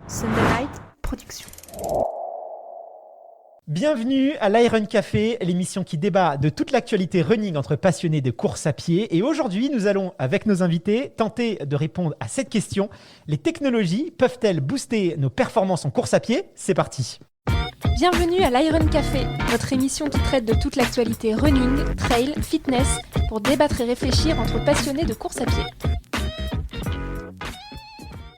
Sunderlight Production. Bienvenue à l'Iron Café, l'émission qui débat de toute l'actualité running entre passionnés de course à pied. Et aujourd'hui, nous allons, avec nos invités, tenter de répondre à cette question. Les technologies peuvent-elles booster nos performances en course à pied ? C'est parti. Bienvenue à l'Iron Café, votre émission qui traite de toute l'actualité running, trail, fitness, pour débattre et réfléchir entre passionnés de course à pied.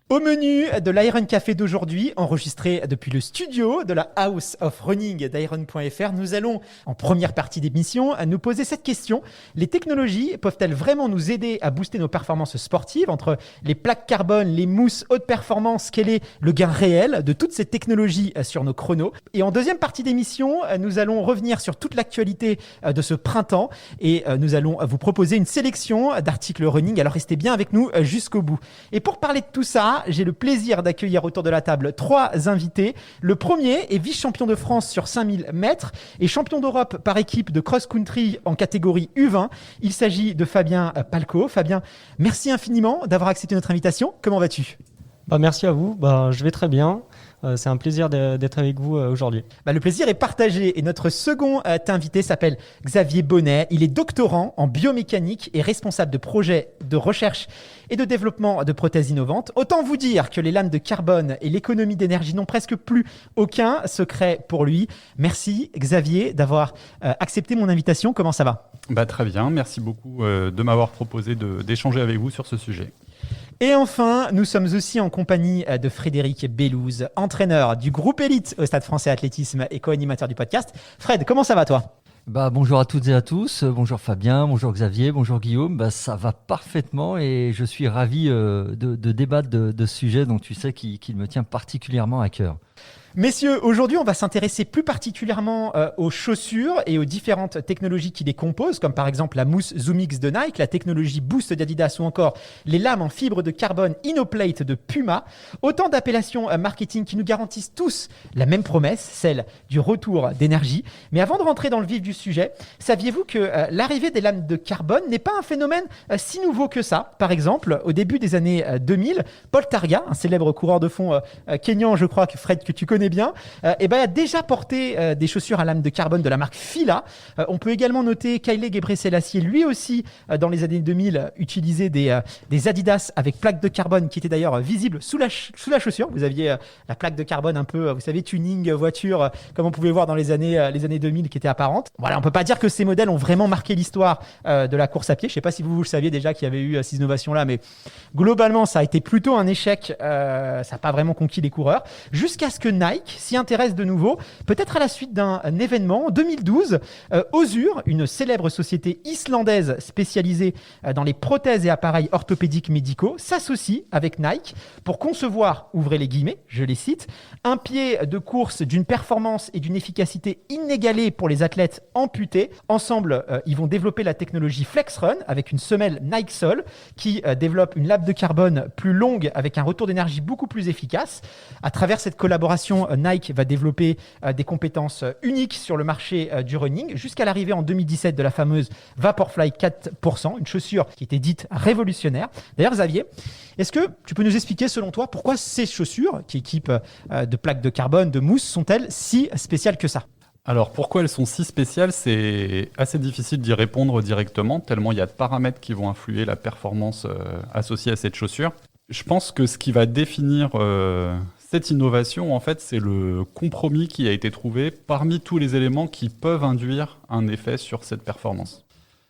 Au menu de l'Iron Café d'aujourd'hui, enregistré depuis le studio de la House of Running d'Iron.fr, nous allons, en première partie d'émission, nous poser cette question. Les technologies peuvent-elles vraiment nous aider à booster nos performances sportives ? Entre les plaques carbone, les mousses haute performance, quel est le gain réel de toutes ces technologies sur nos chronos ? Et en deuxième partie d'émission, nous allons revenir sur toute l'actualité de ce printemps et nous allons vous proposer une sélection d'articles running. Alors restez bien avec nous jusqu'au bout. Et pour parler de tout ça, j'ai le plaisir d'accueillir autour de la table 3 invités. Le premier est vice-champion de France sur 5000 mètres et champion d'Europe par équipe de cross-country en catégorie U20. Il s'agit de Fabien Palko. Fabien, merci infiniment d'avoir accepté notre invitation. Comment vas-tu ? Merci à vous. Je vais très bien. C'est un plaisir d'être avec vous aujourd'hui. Le plaisir est partagé et notre second invité s'appelle Xavier Bonnet. Il est doctorant en biomécanique et responsable de projets de recherche et de développement de prothèses innovantes. Autant vous dire que les lames de carbone et l'économie d'énergie n'ont presque plus aucun secret pour lui. Merci Xavier d'avoir accepté mon invitation. Comment ça va ? Très bien, merci beaucoup de m'avoir proposé d'échanger avec vous sur ce sujet. Et enfin, nous sommes aussi en compagnie de Frédéric Bellouze, entraîneur du groupe Élite au Stade Français Athlétisme et co-animateur du podcast. Fred, comment ça va toi ? Bonjour à toutes et à tous, bonjour Fabien, bonjour Xavier, bonjour Guillaume, ça va parfaitement et je suis ravi de débattre de ce sujet dont tu sais qu'il me tient particulièrement à cœur. Messieurs, aujourd'hui, on va s'intéresser plus particulièrement aux chaussures et aux différentes technologies qui les composent, comme par exemple la mousse ZoomX de Nike, la technologie Boost d'Adidas ou encore les lames en fibre de carbone Innoplate de Puma. Autant d'appellations marketing qui nous garantissent tous la même promesse, celle du retour d'énergie. Mais avant de rentrer dans le vif du sujet, saviez-vous que l'arrivée des lames de carbone n'est pas un phénomène si nouveau que ça ? Par exemple, au début des années 2000, Paul Targa, un célèbre coureur de fond kényan, je crois que Fred, que tu connais bien, a déjà porté des chaussures à lames de carbone de la marque Fila. On peut également noter Haile Gebrselassie, lui aussi, dans les années 2000, utilisait des Adidas avec plaques de carbone qui étaient d'ailleurs visibles sous la chaussure. Vous aviez la plaque de carbone un peu, vous savez, tuning voiture, comme on pouvait voir dans les années 2000, qui était apparente. Voilà, on peut pas dire que ces modèles ont vraiment marqué l'histoire de la course à pied. Je sais pas si vous le saviez déjà qu'il y avait eu ces innovations-là, mais globalement, ça a été plutôt un échec. Ça n'a pas vraiment conquis les coureurs. Jusqu'à ce que Nike s'y intéresse de nouveau, peut-être à la suite d'un événement. En 2012, Össur, une célèbre société islandaise spécialisée dans les prothèses et appareils orthopédiques médicaux, s'associe avec Nike pour concevoir, ouvrez les guillemets, je les cite, un pied de course d'une performance et d'une efficacité inégalée pour les athlètes amputés. Ensemble, ils vont développer la technologie FlexRun avec une semelle Nike Sol qui développe une lame de carbone plus longue avec un retour d'énergie beaucoup plus efficace. À travers cette collaboration, Nike va développer des compétences uniques sur le marché du running jusqu'à l'arrivée en 2017 de la fameuse Vaporfly 4%, une chaussure qui était dite révolutionnaire. D'ailleurs, Xavier, est-ce que tu peux nous expliquer selon toi pourquoi ces chaussures qui équipent de plaques de carbone, de mousse, sont-elles si spéciales que ça ? Alors pourquoi elles sont si spéciales, c'est assez difficile d'y répondre directement, tellement il y a de paramètres qui vont influer la performance associée à cette chaussure. Je pense que ce qui va définir cette innovation, en fait, c'est le compromis qui a été trouvé parmi tous les éléments qui peuvent induire un effet sur cette performance.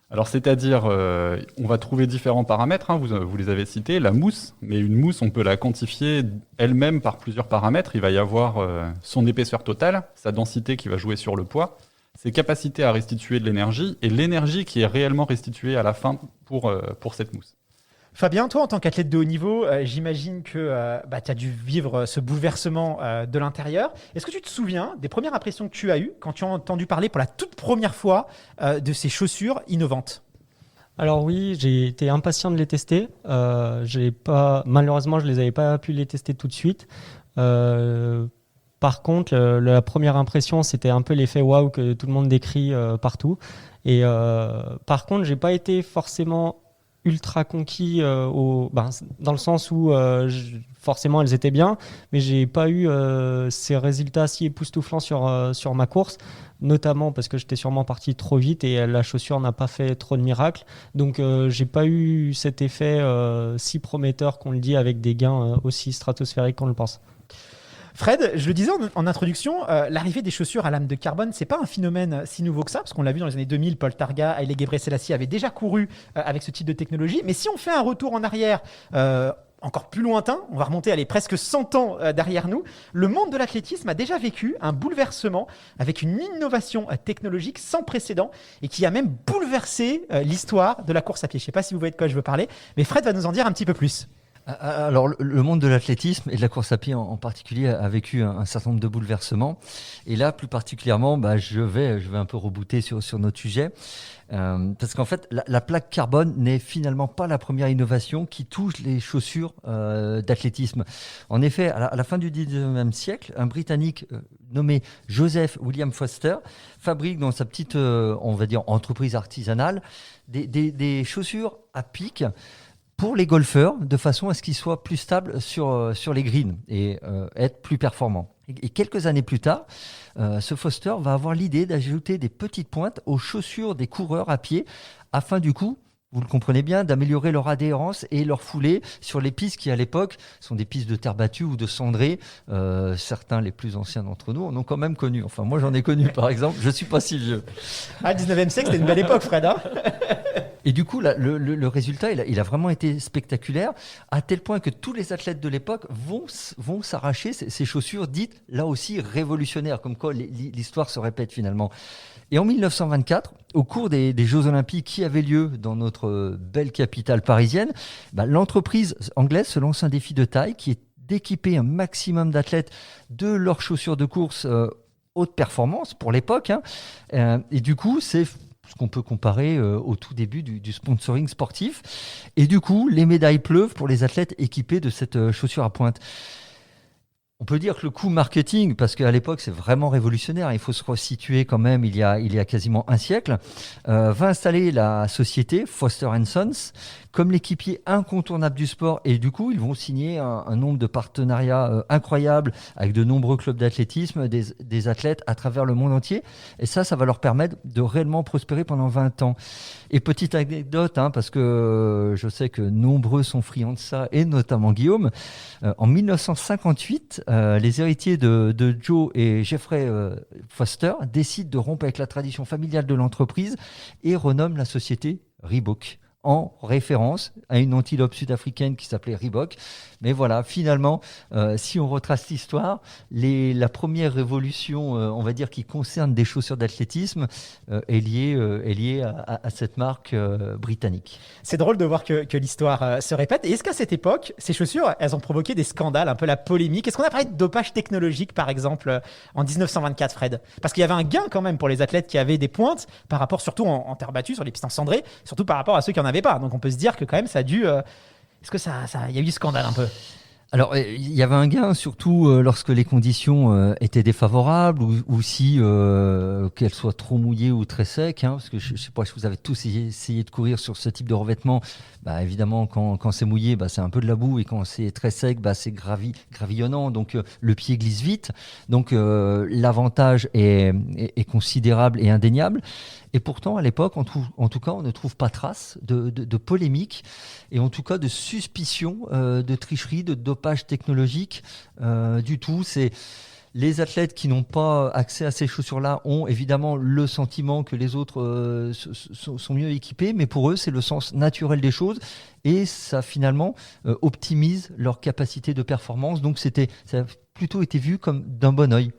Alors, c'est-à-dire, on va trouver différents paramètres, vous les avez cités, la mousse, mais une mousse, on peut la quantifier elle-même par plusieurs paramètres. Il va y avoir son épaisseur totale, sa densité qui va jouer sur le poids, ses capacités à restituer de l'énergie et l'énergie qui est réellement restituée à la fin pour cette mousse. Fabien, toi, en tant qu'athlète de haut niveau, j'imagine que tu as dû vivre ce bouleversement de l'intérieur. Est-ce que tu te souviens des premières impressions que tu as eues quand tu as entendu parler pour la toute première fois de ces chaussures innovantes ? Alors oui, j'ai été impatient de les tester. Malheureusement, je ne les avais pas pu les tester tout de suite. Par contre, la première impression, c'était un peu l'effet waouh que tout le monde décrit partout. Et par contre, je n'ai pas été forcément ultra conquis dans le sens où forcément elles étaient bien, mais j'ai pas eu ces résultats si époustouflants sur ma course, notamment parce que j'étais sûrement parti trop vite et la chaussure n'a pas fait trop de miracles. Donc j'ai pas eu cet effet si prometteur qu'on le dit avec des gains aussi stratosphériques qu'on le pense. Fred, je le disais en introduction, l'arrivée des chaussures à lame de carbone, c'est pas un phénomène si nouveau que ça, parce qu'on l'a vu dans les années 2000, Paul Targa, Haile Gebrselassie avaient déjà couru avec ce type de technologie. Mais si on fait un retour en arrière, encore plus lointain, on va remonter presque 100 ans derrière nous, le monde de l'athlétisme a déjà vécu un bouleversement avec une innovation technologique sans précédent et qui a même bouleversé l'histoire de la course à pied. Je ne sais pas si vous voyez de quoi je veux parler, mais Fred va nous en dire un petit peu plus. Alors, le monde de l'athlétisme et de la course à pied en particulier a vécu un certain nombre de bouleversements. Et là, plus particulièrement, je vais un peu rebooter sur notre sujet. Parce qu'en fait, la plaque carbone n'est finalement pas la première innovation qui touche les chaussures d'athlétisme. En effet, à la fin du 19e siècle, un Britannique nommé Joseph William Foster fabrique dans sa petite, on va dire, entreprise artisanale des chaussures à pic pour les golfeurs, de façon à ce qu'ils soient plus stables sur les greens et être plus performants. Et quelques années plus tard, ce Foster va avoir l'idée d'ajouter des petites pointes aux chaussures des coureurs à pied, afin du coup, vous le comprenez bien, d'améliorer leur adhérence et leur foulée sur les pistes qui, à l'époque, sont des pistes de terre battue ou de cendrée. Certains, les plus anciens d'entre nous, en ont quand même connu. Enfin, moi, j'en ai connu, par exemple. Je ne suis pas si vieux. Ah, le 19e siècle, c'était une belle époque, Fred. Hein. Et du coup, le résultat, il a vraiment été spectaculaire, à tel point que tous les athlètes de l'époque vont s'arracher ces chaussures dites, là aussi, révolutionnaires, comme quoi l'histoire se répète finalement. Et en 1924, au cours des Jeux Olympiques qui avaient lieu dans notre belle capitale parisienne, l'entreprise anglaise se lance un défi de taille qui est d'équiper un maximum d'athlètes de leurs chaussures de course haute performance pour l'époque. Et du coup, c'est ce qu'on peut comparer au tout début du sponsoring sportif. Et du coup, les médailles pleuvent pour les athlètes équipés de cette chaussure à pointe. On peut dire que le coût marketing, parce qu'à l'époque c'est vraiment révolutionnaire, il faut se resituer quand même il y a quasiment un siècle, va installer la société Foster & Sons comme l'équipier incontournable du sport, et du coup ils vont signer un nombre de partenariats incroyables avec de nombreux clubs d'athlétisme, des athlètes à travers le monde entier, et ça va leur permettre de réellement prospérer pendant 20 ans. Et petite anecdote, parce que je sais que nombreux sont friands de ça, et notamment Guillaume, en 1958, les héritiers de Joe et Jeffrey Foster décident de rompre avec la tradition familiale de l'entreprise et renomment la société Reebok, en référence à une antilope sud-africaine qui s'appelait Reebok. Mais voilà, finalement, si on retrace l'histoire, la première révolution, on va dire, qui concerne des chaussures d'athlétisme, est liée à cette marque britannique. C'est drôle de voir que l'histoire se répète. Et est-ce qu'à cette époque, ces chaussures, elles ont provoqué des scandales, un peu la polémique? Est-ce qu'on a parlé de dopage technologique, par exemple, en 1924, Fred? Parce qu'il y avait un gain quand même pour les athlètes qui avaient des pointes, par rapport surtout en terre battue, sur les pistes en cendrée, surtout par rapport à ceux qui n'en avaient pas. Donc on peut se dire que quand même, ça a dû... Est-ce que il y a eu du scandale un peu? Alors, il y avait un gain, surtout lorsque les conditions étaient défavorables ou si qu'elles soient trop mouillées ou très secs. Parce que je ne sais pas si vous avez tous essayé de courir sur ce type de revêtement. Évidemment, quand c'est mouillé, c'est un peu de la boue, et quand c'est très sec, c'est gravillonnant. Donc, le pied glisse vite. Donc, l'avantage est considérable et indéniable. Et pourtant, à l'époque, en tout cas, on ne trouve pas trace de polémique, et en tout cas de suspicion de tricherie, de dopage technologique du tout. C'est les athlètes qui n'ont pas accès à ces chaussures-là ont évidemment le sentiment que les autres sont mieux équipés, mais pour eux, c'est le sens naturel des choses, et ça finalement optimise leur capacité de performance. Donc ça a plutôt été vu comme d'un bon œil.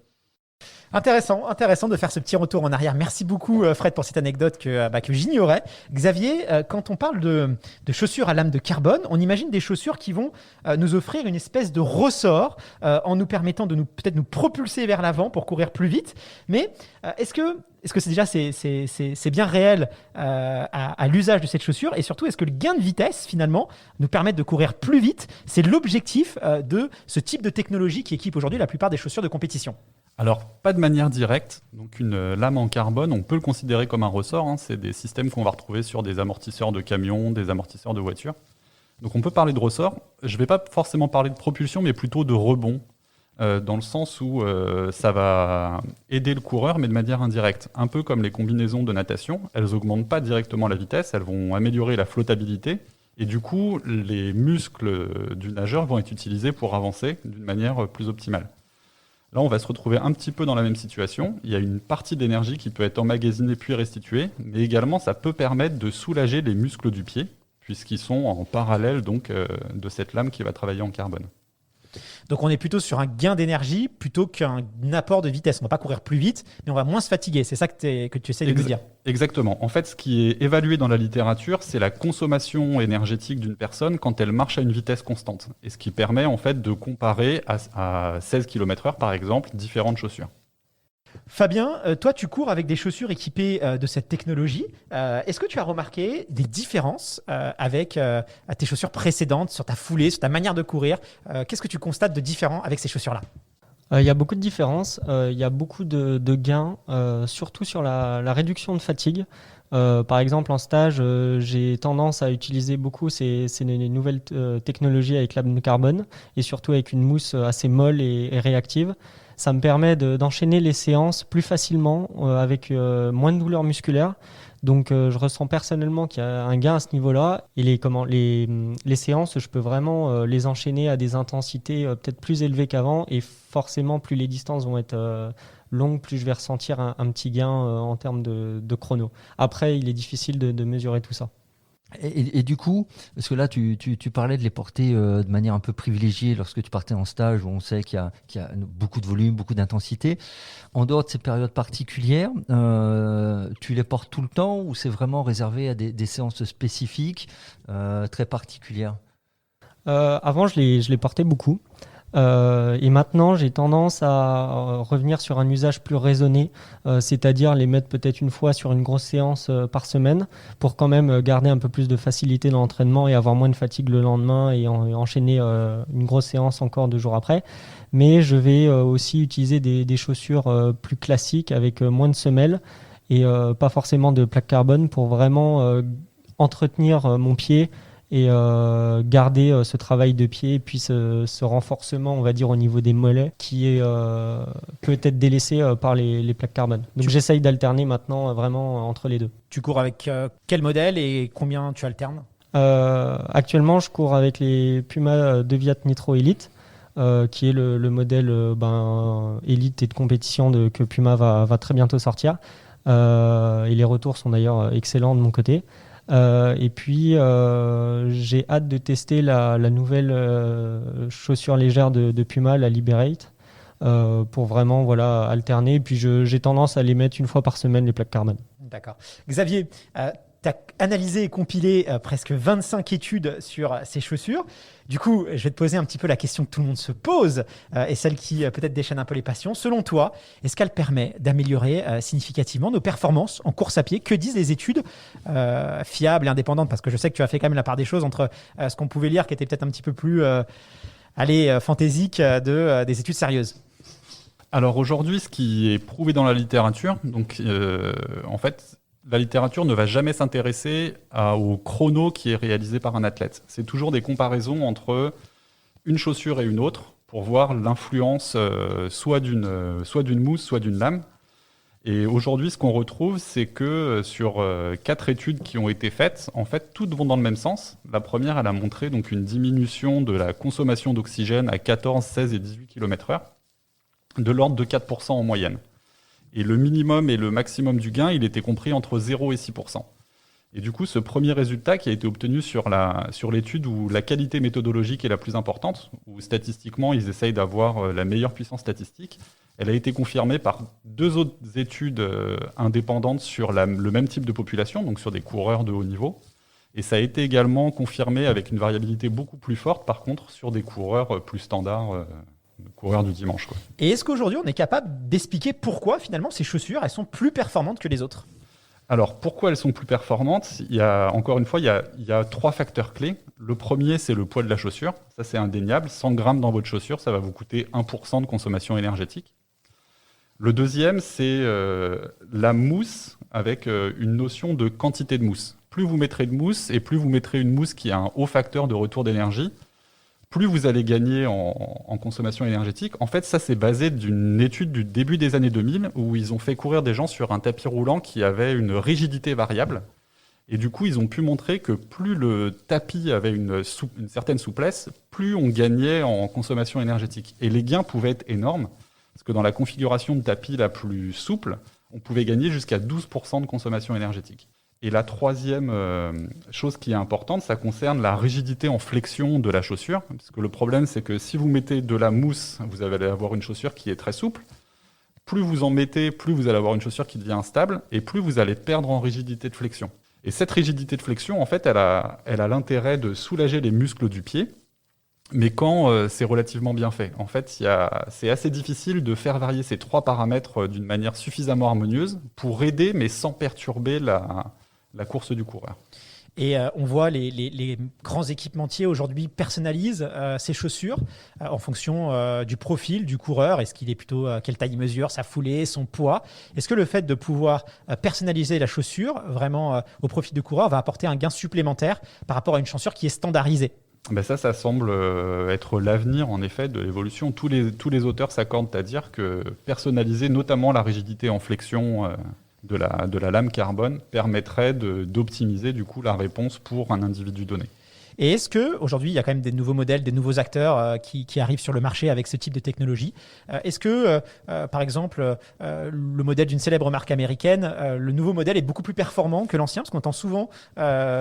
Intéressant de faire ce petit retour en arrière. Merci beaucoup, Fred, pour cette anecdote que j'ignorais. Xavier, quand on parle de chaussures à lame de carbone, on imagine des chaussures qui vont nous offrir une espèce de ressort en nous permettant de peut-être nous propulser vers l'avant pour courir plus vite. Mais est-ce que c'est bien réel à l'usage de cette chaussure, et surtout, est-ce que le gain de vitesse, finalement, nous permet de courir plus vite? C'est l'objectif de ce type de technologie qui équipe aujourd'hui la plupart des chaussures de compétition. Alors, pas de manière directe. Donc, une lame en carbone, on peut le considérer comme un ressort, hein. C'est des systèmes qu'on va retrouver sur des amortisseurs de camions, des amortisseurs de voitures. Donc, on peut parler de ressort. Je ne vais pas forcément parler de propulsion, mais plutôt de rebond, dans le sens où ça va aider le coureur, mais de manière indirecte. Un peu comme les combinaisons de natation. Elles n'augmentent pas directement la vitesse, elles vont améliorer la flottabilité. Et du coup, les muscles du nageur vont être utilisés pour avancer d'une manière plus optimale. Là, on va se retrouver un petit peu dans la même situation. Il y a une partie d'énergie qui peut être emmagasinée puis restituée, mais également ça peut permettre de soulager les muscles du pied, puisqu'ils sont en parallèle donc, de cette lame qui va travailler en carbone. Donc on est plutôt sur un gain d'énergie plutôt qu'un apport de vitesse. On ne va pas courir plus vite, mais on va moins se fatiguer. C'est ça que tu essaies de nous dire. Exactement. En fait, ce qui est évalué dans la littérature, c'est la consommation énergétique d'une personne quand elle marche à une vitesse constante. Et ce qui permet en fait de comparer à 16 km/h, par exemple, différentes chaussures. Fabien, toi tu cours avec des chaussures équipées de cette technologie. Est-ce que tu as remarqué des différences avec tes chaussures précédentes, sur ta foulée, sur ta manière de courir? Qu'est-ce que tu constates de différent avec ces chaussures-là? Il y a beaucoup de différences, il y a beaucoup de gains, surtout sur la réduction de fatigue. Par exemple, en stage, j'ai tendance à utiliser beaucoup ces nouvelles technologies avec lame de carbone et surtout avec une mousse assez molle et réactive. Ça me permet d'enchaîner les séances plus facilement avec moins de douleurs musculaires. Donc, je ressens personnellement qu'il y a un gain à ce niveau-là. Et les séances, je peux vraiment les enchaîner à des intensités peut-être plus élevées qu'avant. Et forcément, plus les distances vont être longues, plus je vais ressentir un petit gain en termes de chrono. Après, il est difficile de mesurer tout ça. Et du coup, parce que là, tu parlais de les porter de manière un peu privilégiée lorsque tu partais en stage où on sait qu'il y a beaucoup de volume, beaucoup d'intensité. En dehors de ces périodes particulières, tu les portes tout le temps ou c'est vraiment réservé à des séances spécifiques très particulières? Avant, je les portais beaucoup. Et maintenant, j'ai tendance à revenir sur un usage plus raisonné, c'est-à-dire les mettre peut-être une fois sur une grosse séance par semaine pour quand même garder un peu plus de facilité dans l'entraînement et avoir moins de fatigue le lendemain et enchaîner une grosse séance encore 2 jours après. Mais je vais aussi utiliser des chaussures plus classiques avec moins de semelles et pas forcément de plaques carbone pour vraiment entretenir mon pied et garder ce travail de pied et puis ce renforcement, on va dire, au niveau des mollets qui est peut être délaissé par les plaques carbone. Donc j'essaye d'alterner maintenant vraiment entre les deux. Tu cours avec quel modèle et combien tu alternes? Actuellement, je cours avec les Puma Deviate Nitro Elite, qui est le modèle élite et de compétition que Puma va très bientôt sortir. Et les retours sont d'ailleurs excellents de mon côté. Et puis j'ai hâte de tester la nouvelle chaussure légère de Puma, la Liberate, pour vraiment alterner. Et puis j'ai tendance à les mettre une fois par semaine, les plaques carbone. D'accord. Xavier, tu as analysé et compilé presque 25 études sur ces chaussures. Du coup, je vais te poser un petit peu la question que tout le monde se pose et celle qui peut-être déchaîne un peu les passions. Selon toi, est-ce qu'elle permet d'améliorer significativement nos performances en course à pied? Que disent les études fiables et indépendantes? Parce que je sais que tu as fait quand même la part des choses entre ce qu'on pouvait lire qui était peut-être un petit peu plus fantaisique des études sérieuses. Alors aujourd'hui, ce qui est prouvé dans la littérature, donc en fait, la littérature ne va jamais s'intéresser au chrono qui est réalisé par un athlète. C'est toujours des comparaisons entre une chaussure et une autre pour voir l'influence soit d'une mousse, soit d'une lame. Et aujourd'hui, ce qu'on retrouve, c'est que sur 4 études qui ont été faites, en fait, toutes vont dans le même sens. La première, elle a montré donc une diminution de la consommation d'oxygène à 14, 16 et 18 km/h, de l'ordre de 4% en moyenne. Et le minimum et le maximum du gain, il était compris entre 0 et 6%. Et du coup, ce premier résultat qui a été obtenu sur l'étude où la qualité méthodologique est la plus importante, où statistiquement, ils essayent d'avoir la meilleure puissance statistique, elle a été confirmée par 2 autres études indépendantes sur le même type de population, donc sur des coureurs de haut niveau. Et ça a été également confirmé avec une variabilité beaucoup plus forte, par contre, sur des coureurs plus standards, coureurs du dimanche, quoi. Et est-ce qu'aujourd'hui, on est capable d'expliquer pourquoi, finalement, ces chaussures, elles sont plus performantes que les autres? Alors, pourquoi elles sont plus performantes? Encore une fois, il y a 3 facteurs clés. Le premier, c'est le poids de la chaussure. Ça, c'est indéniable. 100 grammes dans votre chaussure, ça va vous coûter 1% de consommation énergétique. Le deuxième, c'est la mousse avec une notion de quantité de mousse. Plus vous mettrez de mousse et plus vous mettrez une mousse qui a un haut facteur de retour d'énergie, plus vous allez gagner en consommation énergétique. En fait, ça, c'est basé d'une étude du début des années 2000 où ils ont fait courir des gens sur un tapis roulant qui avait une rigidité variable. Et du coup, ils ont pu montrer que plus le tapis avait une certaine souplesse, plus on gagnait en consommation énergétique. Et les gains pouvaient être énormes, parce que dans la configuration de tapis la plus souple, on pouvait gagner jusqu'à 12% de consommation énergétique. Et la troisième chose qui est importante, ça concerne la rigidité en flexion de la chaussure. Parce que le problème, c'est que si vous mettez de la mousse, vous allez avoir une chaussure qui est très souple. Plus vous en mettez, plus vous allez avoir une chaussure qui devient instable, et plus vous allez perdre en rigidité de flexion. Et cette rigidité de flexion, en fait, elle a l'intérêt de soulager les muscles du pied, mais quand c'est relativement bien fait. En fait, c'est assez difficile de faire varier ces trois paramètres d'une manière suffisamment harmonieuse pour aider, mais sans perturber la course du coureur. Et on voit les grands équipementiers aujourd'hui personnalisent ces chaussures en fonction du profil du coureur. Est-ce qu'il est plutôt quelle taille il mesure, sa foulée, son poids? Est-ce que le fait de pouvoir personnaliser la chaussure vraiment au profil du coureur va apporter un gain supplémentaire par rapport à une chaussure qui est standardisée? Ben ça semble être l'avenir en effet de l'évolution. Tous les auteurs s'accordent à dire que personnaliser notamment la rigidité en flexion de la lame carbone permettrait d'optimiser du coup la réponse pour un individu donné. Et est-ce qu'aujourd'hui, il y a quand même des nouveaux modèles, des nouveaux acteurs qui arrivent sur le marché avec ce type de technologie? Est-ce que, par exemple, le modèle d'une célèbre marque américaine, le nouveau modèle est beaucoup plus performant que l'ancien? Parce qu'on entend souvent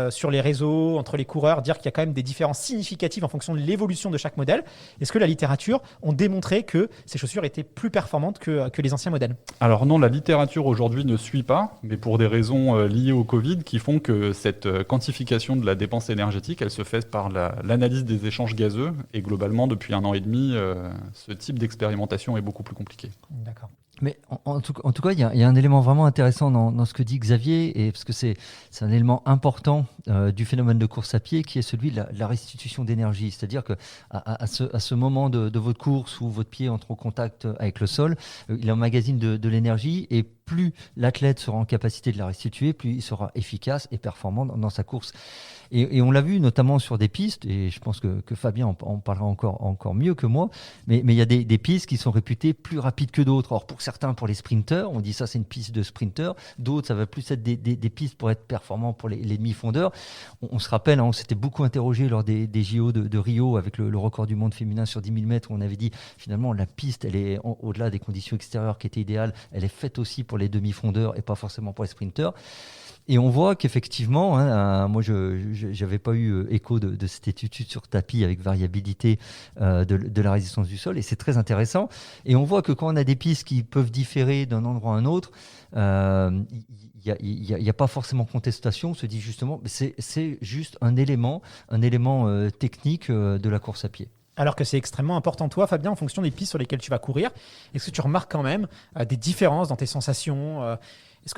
sur les réseaux, entre les coureurs, dire qu'il y a quand même des différences significatives en fonction de l'évolution de chaque modèle. Est-ce que la littérature a démontré que ces chaussures étaient plus performantes que les anciens modèles? Alors non, la littérature aujourd'hui ne suit pas, mais pour des raisons liées au Covid qui font que cette quantification de la dépense énergétique, elle se fait par l'analyse des échanges gazeux. Et globalement, depuis 1 an et demi, ce type d'expérimentation est beaucoup plus compliqué. D'accord. Mais en tout cas, il y a un élément vraiment intéressant dans ce que dit Xavier, et parce que c'est un élément important du phénomène de course à pied, qui est celui de la restitution d'énergie. C'est-à-dire qu'à ce moment de votre course où votre pied entre en contact avec le sol, il emmagasine de l'énergie, et plus l'athlète sera en capacité de la restituer, plus il sera efficace et performant dans sa course. Et on l'a vu notamment sur des pistes, et je pense que Fabien en parlera encore mieux que moi, mais il y a des pistes qui sont réputées plus rapides que d'autres. Alors pour certains, pour les sprinteurs, on dit ça c'est une piste de sprinter, d'autres ça va plus être des pistes pour être performants pour les demi-fondeurs. On se rappelle, on s'était beaucoup interrogé lors des JO de Rio avec le record du monde féminin sur 10 000 mètres, où on avait dit finalement la piste, elle est au-delà des conditions extérieures qui étaient idéales, elle est faite aussi pour les demi-fondeurs et pas forcément pour les sprinteurs. Et on voit qu'effectivement, moi je n'avais pas eu écho de cette étude sur tapis avec variabilité de la résistance du sol, et c'est très intéressant. Et on voit que quand on a des pistes qui peuvent différer d'un endroit à un autre, il n'y a pas forcément contestation. On se dit justement, c'est juste un élément technique de la course à pied. Alors que c'est extrêmement important, toi, Fabien, en fonction des pistes sur lesquelles tu vas courir. Est-ce que tu remarques quand même des différences dans tes sensations? Est-ce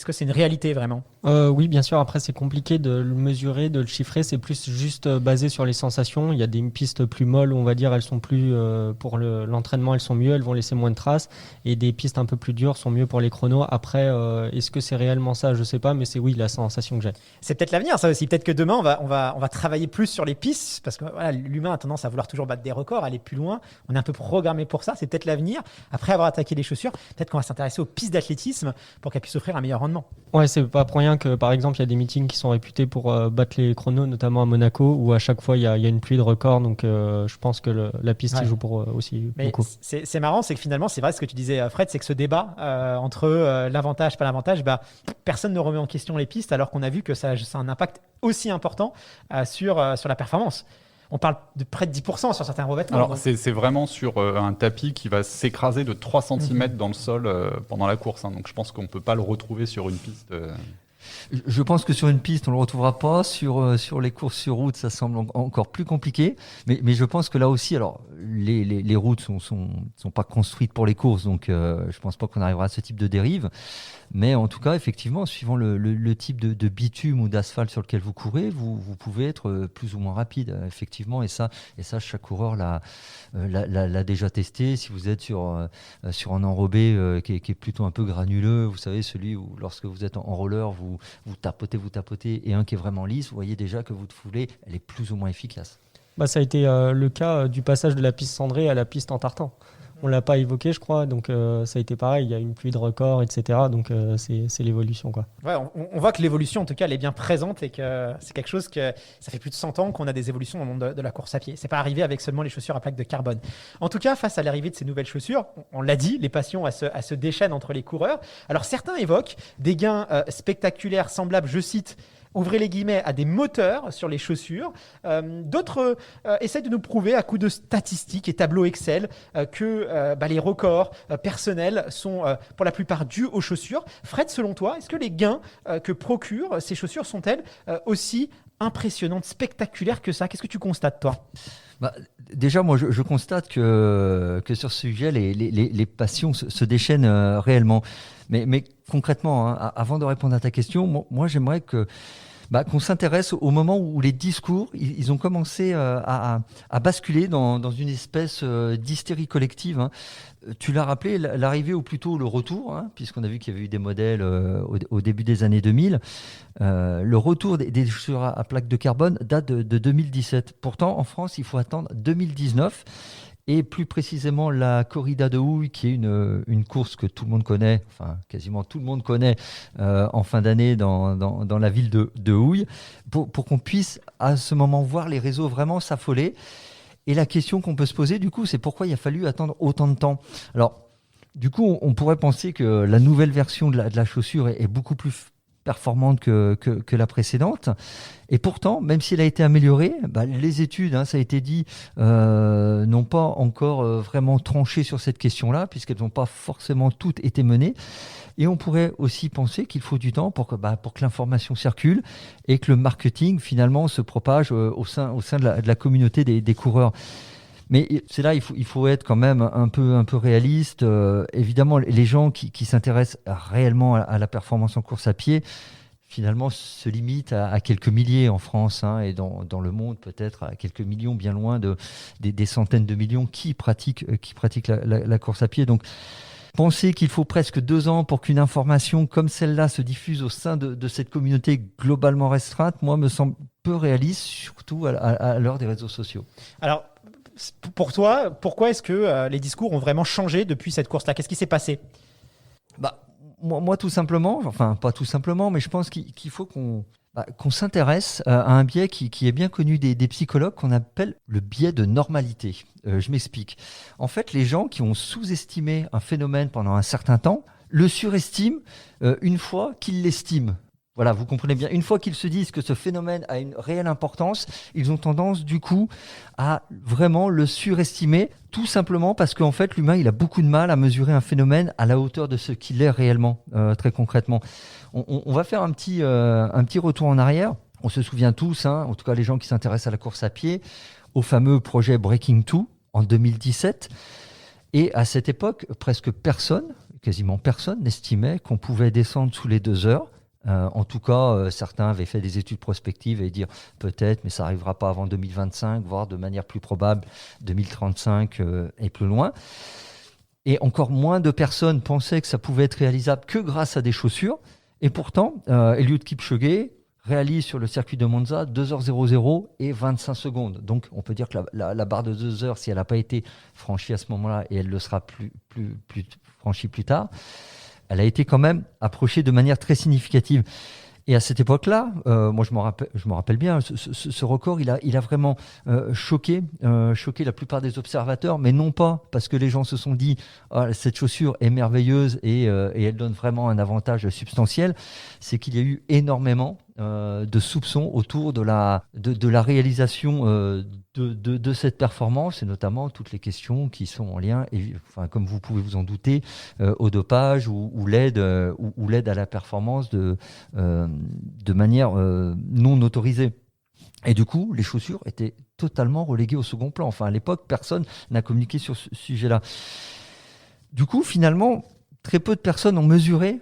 que c'est une réalité vraiment? Oui, bien sûr. Après, c'est compliqué de le mesurer, de le chiffrer. C'est plus juste basé sur les sensations. Il y a des pistes plus molles, on va dire, elles sont plus pour l'entraînement, elles sont mieux, elles vont laisser moins de traces. Et des pistes un peu plus dures sont mieux pour les chronos. Après, est-ce que c'est réellement ça? Je sais pas, mais c'est la sensation que j'ai. C'est peut-être l'avenir, ça aussi. Peut-être que demain, on va travailler plus sur les pistes, parce que voilà, l'humain a tendance à vouloir toujours battre des records, aller plus loin. On est un peu programmé pour ça. C'est peut-être l'avenir. Après avoir attaqué les chaussures, peut-être qu'on va s'intéresser aux pistes d'athlétisme pour qu'elles puissent offrir un meilleur rendement. Ouais, c'est pas pour rien que, par exemple, il y a des meetings qui sont réputés pour battre les chronos, notamment à Monaco, où à chaque fois il y a une pluie de records. Donc, je pense que la piste y joue pour aussi mais beaucoup. C'est marrant, c'est que finalement, c'est vrai ce que tu disais, Fred, c'est que ce débat entre l'avantage, pas l'avantage, personne ne remet en question les pistes, alors qu'on a vu que ça a un impact aussi important sur la performance. On parle de près de 10% sur certains revêtements. Alors, c'est vraiment sur un tapis qui va s'écraser de 3 cm dans le sol pendant la course. Donc, je pense qu'on ne peut pas le retrouver sur une piste. Je pense que sur une piste, on ne le retrouvera pas. Sur les courses sur route, ça semble encore plus compliqué. Mais je pense que là aussi, alors, les routes ne sont pas construites pour les courses, donc je ne pense pas qu'on arrivera à ce type de dérive. Mais en tout cas, effectivement, suivant le type de bitume ou d'asphalte sur lequel vous courez, vous pouvez être plus ou moins rapide, effectivement. Et ça, chaque coureur l'a déjà testé. Si vous êtes sur un enrobé qui est plutôt un peu granuleux, vous savez, celui où lorsque vous êtes en roller, vous tapotez, et un qui est vraiment lisse, vous voyez déjà que votre foulée, elle est plus ou moins efficace. Ça a été le cas du passage de la piste cendrée à la piste en tartan. On ne l'a pas évoqué, je crois, donc ça a été pareil, il y a une pluie de records, etc. Donc c'est l'évolution, quoi. Ouais, on voit que l'évolution, en tout cas, elle est bien présente et que c'est quelque chose que ça fait plus de 100 ans qu'on a des évolutions dans le monde de la course à pied. C'est pas arrivé avec seulement les chaussures à plaque de carbone. En tout cas, face à l'arrivée de ces nouvelles chaussures, on l'a dit, les passions se déchaînent entre les coureurs. Alors certains évoquent des gains spectaculaires semblables, je cite, ouvrez les guillemets, à des moteurs sur les chaussures. D'autres essayent de nous prouver à coups de statistiques et tableaux Excel que les records personnels sont pour la plupart dus aux chaussures. Fred, selon toi, est-ce que les gains que procurent ces chaussures sont-elles aussi impressionnantes, spectaculaires que ça? Qu'est-ce que tu constates, toi? Déjà, moi, je constate que sur ce sujet, les passions se déchaînent réellement. Mais concrètement, hein, avant de répondre à ta question, moi j'aimerais qu'on s'intéresse au moment où les discours ils ont commencé à basculer dans une espèce d'hystérie collective. Hein. Tu l'as rappelé, l'arrivée ou plutôt le retour, hein, puisqu'on a vu qu'il y avait eu des modèles au début des années 2000. Le retour des chaussures à plaque de carbone date de 2017. Pourtant, en France, il faut attendre 2019. Et plus précisément la corrida de Houille, qui est une course que tout le monde connaît, enfin quasiment tout le monde connaît en fin d'année dans la ville de Houille, pour qu'on puisse à ce moment voir les réseaux vraiment s'affoler. Et la question qu'on peut se poser du coup, c'est pourquoi il a fallu attendre autant de temps. Alors du coup, on pourrait penser que la nouvelle version de la chaussure est beaucoup plus performante que la précédente. Et pourtant, même si elle a été améliorée, les études, hein, ça a été dit, n'ont pas encore vraiment tranché sur cette question-là, puisqu'elles n'ont pas forcément toutes été menées. Et on pourrait aussi penser qu'il faut du temps pour que l'information circule et que le marketing, finalement, se propage au sein de la communauté des coureurs. Mais c'est là, il faut être quand même un peu réaliste. Évidemment, les gens qui s'intéressent réellement à la performance en course à pied, finalement, se limitent à quelques milliers en France, hein, et dans le monde, peut-être à quelques millions, bien loin des centaines de millions qui pratiquent la course à pied. Donc, penser qu'il faut presque 2 ans pour qu'une information comme celle-là se diffuse au sein de cette communauté globalement restreinte, moi, me semble peu réaliste, surtout à l'heure des réseaux sociaux. Alors, pour toi, pourquoi est-ce que les discours ont vraiment changé depuis cette course-là? Qu'est-ce qui s'est passé? Moi, tout simplement, enfin pas tout simplement, mais je pense qu'il faut qu'on s'intéresse à un biais qui est bien connu des psychologues, qu'on appelle le biais de normalité. Je m'explique. En fait, les gens qui ont sous-estimé un phénomène pendant un certain temps le surestiment une fois qu'ils l'estiment. Voilà, vous comprenez bien. Une fois qu'ils se disent que ce phénomène a une réelle importance, ils ont tendance du coup à vraiment le surestimer, tout simplement parce qu'en fait l'humain il a beaucoup de mal à mesurer un phénomène à la hauteur de ce qu'il est réellement, très concrètement. On va faire un petit retour en arrière. On se souvient tous, hein, en tout cas les gens qui s'intéressent à la course à pied, au fameux projet Breaking 2 en 2017. Et à cette époque, quasiment personne n'estimait qu'on pouvait descendre sous les 2 heures. En tout cas, certains avaient fait des études prospectives et dire peut-être, mais ça n'arrivera pas avant 2025, voire de manière plus probable 2035 et plus loin. Et encore moins de personnes pensaient que ça pouvait être réalisable que grâce à des chaussures. Et pourtant, Eliud Kipchoge réalise sur le circuit de Monza 2h00 et 25 secondes. Donc on peut dire que la barre de 2 heures, si elle n'a pas été franchie à ce moment-là, et elle le sera plus franchie plus tard, elle a été quand même approchée de manière très significative. Et à cette époque-là, moi je me rappelle bien, ce record, il a vraiment choqué la plupart des observateurs, mais non pas parce que les gens se sont dit cette chaussure est merveilleuse et elle donne vraiment un avantage substantiel. C'est qu'il y a eu énormément de soupçons autour de la réalisation de cette performance, et notamment toutes les questions qui sont en lien, comme vous pouvez vous en douter, au dopage ou l'aide à la performance de manière non autorisée. Et du coup, les chaussures étaient totalement reléguées au second plan. Enfin, à l'époque, personne n'a communiqué sur ce sujet-là. Du coup, finalement, très peu de personnes ont mesuré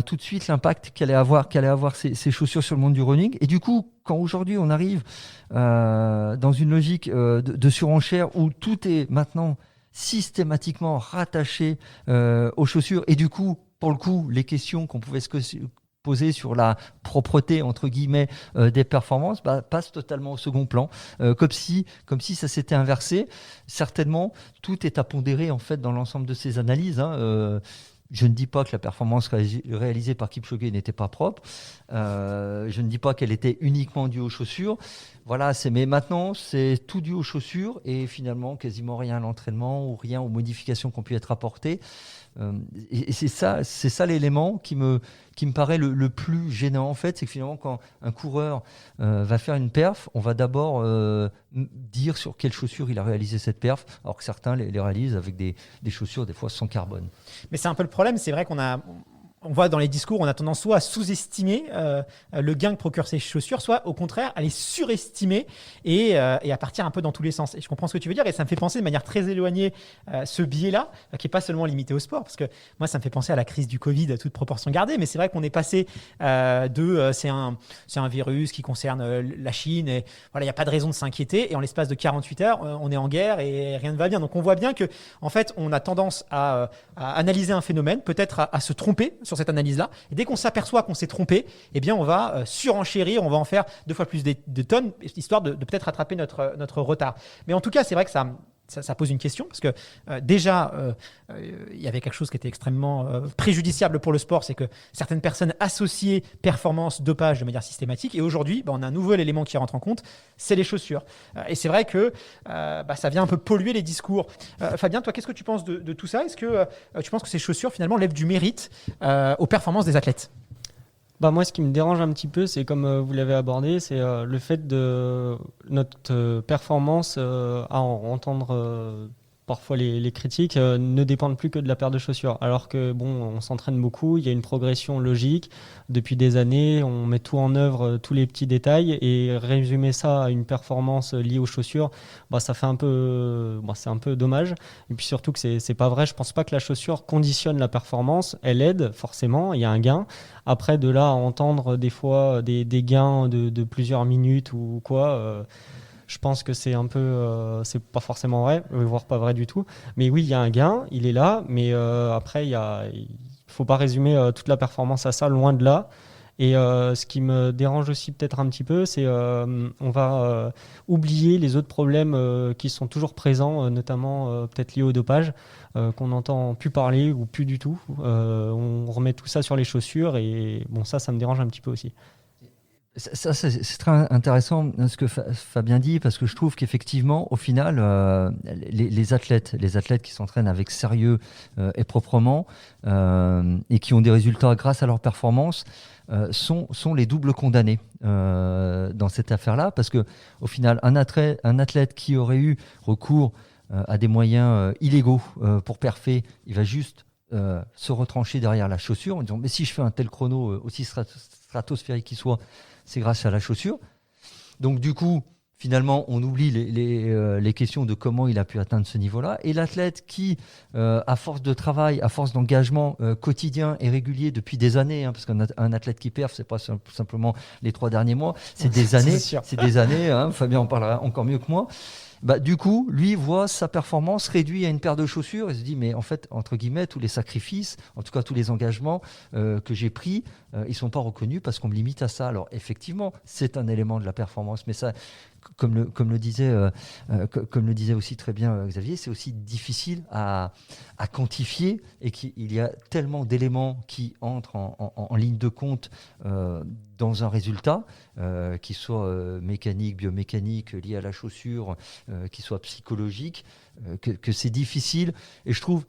tout de suite l'impact qu'allaient avoir ces chaussures sur le monde du running. Et du coup, quand aujourd'hui on arrive dans une logique de surenchère où tout est maintenant systématiquement rattaché aux chaussures, et du coup, pour le coup, les questions qu'on pouvait se poser sur la propreté entre guillemets des performances passent totalement au second plan, comme si ça s'était inversé. Certainement, tout est à pondérer en fait dans l'ensemble de ces analyses. Je ne dis pas que la performance réalisée par Kipchoge n'était pas propre. Je ne dis pas qu'elle était uniquement due aux chaussures. Voilà, mais maintenant, c'est tout dû aux chaussures et finalement quasiment rien à l'entraînement ou rien aux modifications qui ont pu être apportées. Et c'est ça l'élément qui me paraît le plus gênant en fait, c'est que finalement quand un coureur va faire une perf, on va d'abord dire sur quelles chaussures il a réalisé cette perf, alors que certains les réalisent avec des chaussures des fois sans carbone. Mais c'est un peu le problème, c'est vrai on voit dans les discours, on a tendance soit à sous-estimer le gain que procurent ces chaussures, soit au contraire à les surestimer et à partir un peu dans tous les sens. Et je comprends ce que tu veux dire et ça me fait penser de manière très éloignée ce biais-là, qui n'est pas seulement limité au sport, parce que moi ça me fait penser à la crise du Covid, à toute proportion gardée, mais c'est vrai qu'on est passé c'est un virus qui concerne la Chine et voilà, il n'y a pas de raison de s'inquiéter et en l'espace de 48 heures, on est en guerre et rien ne va bien. Donc on voit bien que en fait, on a tendance à analyser un phénomène, peut-être à se tromper sur cette analyse-là. Et dès qu'on s'aperçoit qu'on s'est trompé, eh bien, on va surenchérir, on va en faire 2 fois plus de tonnes, histoire de peut-être rattraper notre retard. Mais en tout cas, c'est vrai que ça pose une question, parce que déjà, il y avait quelque chose qui était extrêmement préjudiciable pour le sport, c'est que certaines personnes associaient performance, dopage de manière systématique. Et aujourd'hui, on a un nouvel élément qui rentre en compte, c'est les chaussures. Et c'est vrai que ça vient un peu polluer les discours. Fabien, toi, qu'est-ce que tu penses de tout ça ? Est-ce que tu penses que ces chaussures, finalement, lèvent du mérite aux performances des athlètes ? Moi, ce qui me dérange un petit peu, c'est comme vous l'avez abordé, c'est le fait de notre performance à entendre parfois les critiques ne dépendent plus que de la paire de chaussures. Alors que on s'entraîne beaucoup, il y a une progression logique. Depuis des années, on met tout en œuvre, tous les petits détails, et résumer ça à une performance liée aux chaussures, ça fait c'est un peu dommage. Et puis surtout que c'est pas vrai. Je pense pas que la chaussure conditionne la performance. Elle aide forcément, il y a un gain. Après, de là à entendre des fois des gains de plusieurs minutes ou quoi. Je pense que c'est un peu, c'est pas forcément vrai, voire pas vrai du tout. Mais oui, il y a un gain, il est là, mais après, il faut pas résumer toute la performance à ça, loin de là. Et ce qui me dérange aussi peut-être un petit peu, c'est on va oublier les autres problèmes qui sont toujours présents, notamment peut-être liés au dopage, qu'on n'entend plus parler ou plus du tout. On remet tout ça sur les chaussures et ça me dérange un petit peu aussi. Ça, c'est très intéressant ce que Fabien dit, parce que je trouve qu'effectivement, au final, les athlètes qui s'entraînent avec sérieux et proprement et qui ont des résultats grâce à leur performance sont les doubles condamnés dans cette affaire-là, parce que au final, un athlète qui aurait eu recours à des moyens illégaux pour perfer, il va juste se retrancher derrière la chaussure en disant mais si je fais un tel chrono aussi stratosphérique qu'il soit, c'est grâce à la chaussure. Donc du coup, finalement, on oublie les questions de comment il a pu atteindre ce niveau-là. Et l'athlète qui, à force de travail, à force d'engagement quotidien et régulier depuis des années, parce qu'un athlète qui perf, c'est pas simplement les 3 derniers mois, c'est des années. C'est des années. Fabien en parlera encore mieux que moi. Du coup, lui voit sa performance réduite à une paire de chaussures et se dit mais en fait, entre guillemets, tous les sacrifices, en tout cas tous les engagements que j'ai pris, ils sont pas reconnus parce qu'on me limite à ça. Alors effectivement, c'est un élément de la performance, mais ça, comme le disait aussi très bien Xavier, c'est aussi difficile à quantifier et qu'il y a tellement d'éléments qui entrent en ligne de compte dans un résultat, qui soit mécanique, biomécanique, lié à la chaussure, qui soit psychologique, que c'est difficile et je trouve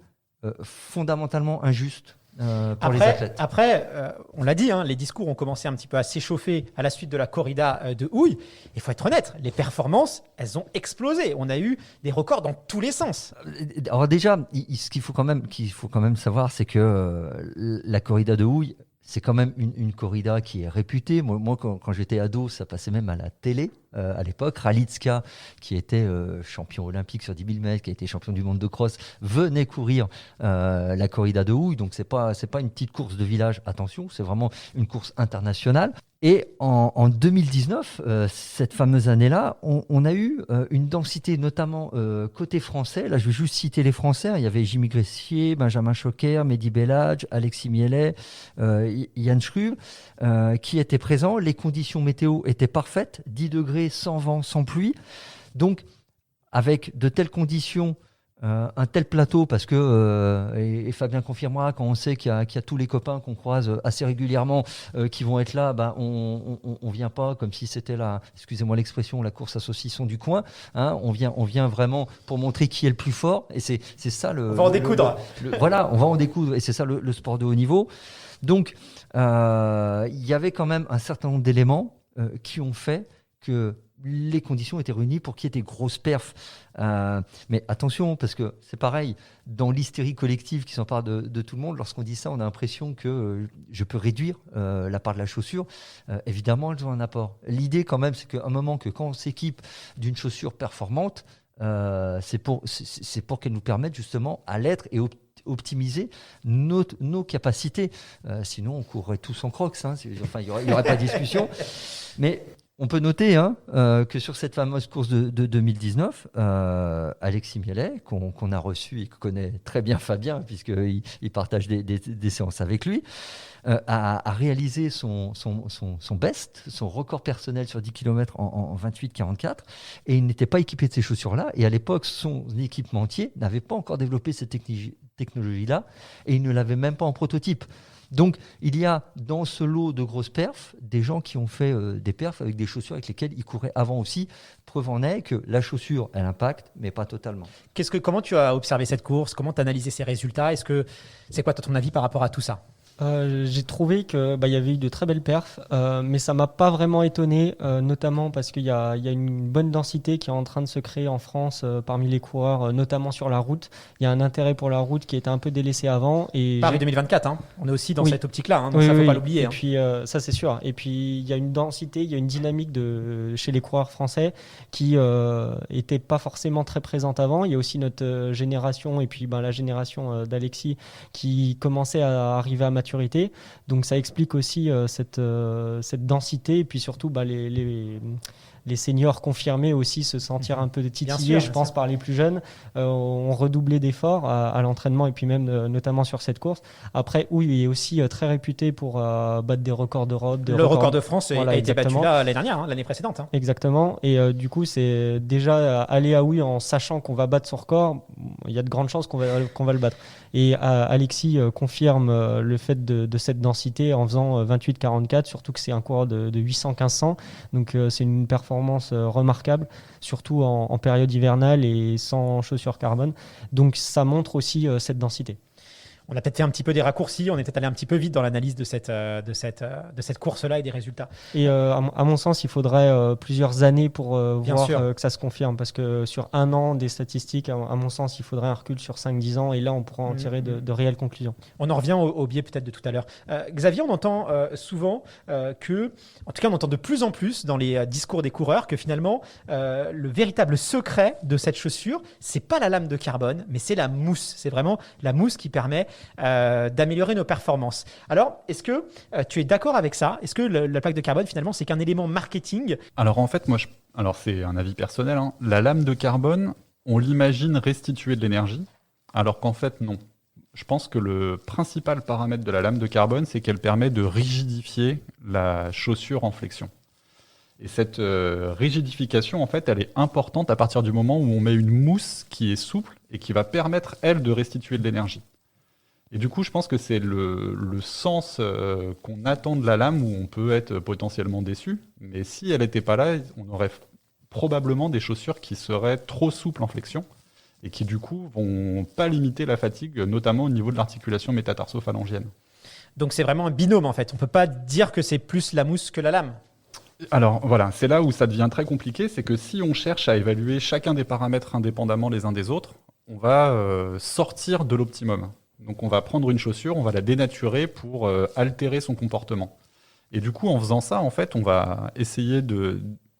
fondamentalement injuste pour les athlètes. Après, on l'a dit, les discours ont commencé un petit peu à s'échauffer à la suite de la corrida de Houille. Il faut être honnête, les performances, elles ont explosé. On a eu des records dans tous les sens. Alors déjà, ce qu'il faut quand même savoir, c'est que la corrida de Houille, c'est quand même une corrida qui est réputée. Moi quand j'étais ado, ça passait même à la télé à l'époque. Ralitska, qui était champion olympique sur 10 000 mètres, qui a été champion du monde de cross, venait courir la corrida de Houille. Donc c'est pas une petite course de village, attention, c'est vraiment une course internationale. Et en 2019, cette fameuse année-là, on a eu une densité, notamment côté français. Là, je vais juste citer les Français. Il y avait Jimmy Gressier, Benjamin Choquer, Mehdi Bellage, Alexis Mielet, Yann Schrub, qui étaient présents. Les conditions météo étaient parfaites, 10 degrés, sans vent, sans pluie. Donc, avec de telles conditions, un tel plateau, parce que, et Fabien confirmera, quand on sait qu'il y a tous les copains qu'on croise assez régulièrement qui vont être là, on vient pas comme si c'était excusez-moi l'expression, la course à saucisson du coin. On vient vraiment pour montrer qui est le plus fort, et c'est ça le. On va en découdre. Voilà, on va en découdre, et c'est ça le sport de haut niveau. Donc, il y avait quand même un certain nombre d'éléments qui ont fait que les conditions étaient réunies pour qu'il y ait des grosses perfs. Mais attention, parce que c'est pareil, dans l'hystérie collective qui s'empare de tout le monde, lorsqu'on dit ça, on a l'impression que je peux réduire la part de la chaussure. Évidemment, elles ont un apport. L'idée, quand même, c'est qu'à un moment, quand on s'équipe d'une chaussure performante, c'est pour qu'elle nous permette justement à l'être et optimiser nos capacités. Sinon, on courrait tous en crocs. Enfin, il n'y aurait pas de discussion. Mais on peut noter que sur cette fameuse course de 2019, Alexis Mielet, qu'on a reçu et que connaît très bien Fabien, puisqu'il partage des séances avec lui, a réalisé son best, son record personnel sur 10 km en 28,44, et il n'était pas équipé de ces chaussures-là. Et à l'époque, son équipementier n'avait pas encore développé cette technologie-là, et il ne l'avait même pas en prototype. Donc, il y a dans ce lot de grosses perfs des gens qui ont fait des perfs avec des chaussures avec lesquelles ils couraient avant aussi. Preuve en est que la chaussure, elle impacte, mais pas totalement. Comment tu as observé cette course? Comment tu as analysé ces résultats? C'est quoi ton avis par rapport à tout ça? J'ai trouvé que y avait eu de très belles perfs, mais ça m'a pas vraiment étonné, notamment parce qu'il y a une bonne densité qui est en train de se créer en France parmi les coureurs, notamment sur la route. Il y a un intérêt pour la route qui était un peu délaissé avant. Et Paris 2024, on est aussi dans cette optique-là, donc oui, ça faut oui. pas l'oublier. Et puis ça c'est sûr. Et puis il y a une densité, il y a une dynamique chez les coureurs français qui était pas forcément très présente avant. Il y a aussi notre génération et puis la génération d'Alexis qui commençait à arriver à maturité. Donc ça explique aussi cette densité, et puis surtout les seniors confirmés aussi se sentir un peu titillés, je pense, par les plus jeunes, ont redoublé d'efforts à l'entraînement, et puis même notamment sur cette course. Après, il est aussi très réputé pour battre des records d'Europe. Le record de France a été battu exactement. l'année dernière, l'année précédente. Exactement. Et du coup, c'est déjà aller à Houille en sachant qu'on va battre son record, il y a de grandes chances qu'on va le battre. Et Alexis confirme le fait de cette densité en faisant 28,44, surtout que c'est un coureur de 800-1500. Donc c'est une performance remarquable, surtout en période hivernale et sans chaussures carbone. Donc ça montre aussi cette densité. On a peut-être fait un petit peu des raccourcis, on est peut-être allé un petit peu vite dans l'analyse de cette course-là et des résultats. Et à mon sens, il faudrait plusieurs années pour voir que ça se confirme, parce que sur un an des statistiques, à mon sens, il faudrait un recul sur 5-10 ans, et là on pourra en tirer de réelles conclusions. On en revient au biais peut-être de tout à l'heure. Xavier, on entend souvent en tout cas on entend de plus en plus dans les discours des coureurs que finalement le véritable secret de cette chaussure, c'est pas la lame de carbone, mais c'est la mousse. C'est vraiment la mousse qui permet d'améliorer nos performances. Alors, est-ce que tu es d'accord avec ça? Est-ce que la plaque de carbone, finalement, c'est qu'un élément marketing? Alors en fait, alors c'est un avis personnel, la lame de carbone, on l'imagine restituer de l'énergie, alors qu'en fait non. Je pense que le principal paramètre de la lame de carbone, c'est qu'elle permet de rigidifier la chaussure en flexion. Et cette rigidification, en fait, elle est importante à partir du moment où on met une mousse qui est souple et qui va permettre, elle, de restituer de l'énergie. Et du coup, je pense que c'est le sens qu'on attend de la lame, où on peut être potentiellement déçu. Mais si elle n'était pas là, on aurait probablement des chaussures qui seraient trop souples en flexion. et qui du coup vont pas limiter la fatigue, notamment au niveau de l'articulation métatarso-phalangienne. Donc c'est vraiment un binôme en fait. On peut pas dire que c'est plus la mousse que la lame. Alors voilà, c'est là où ça devient très compliqué, c'est que si on cherche à évaluer chacun des paramètres indépendamment les uns des autres, on va sortir de l'optimum. Donc on va prendre une chaussure, on va la dénaturer pour altérer son comportement. Et du coup, en faisant ça, en fait, on va essayer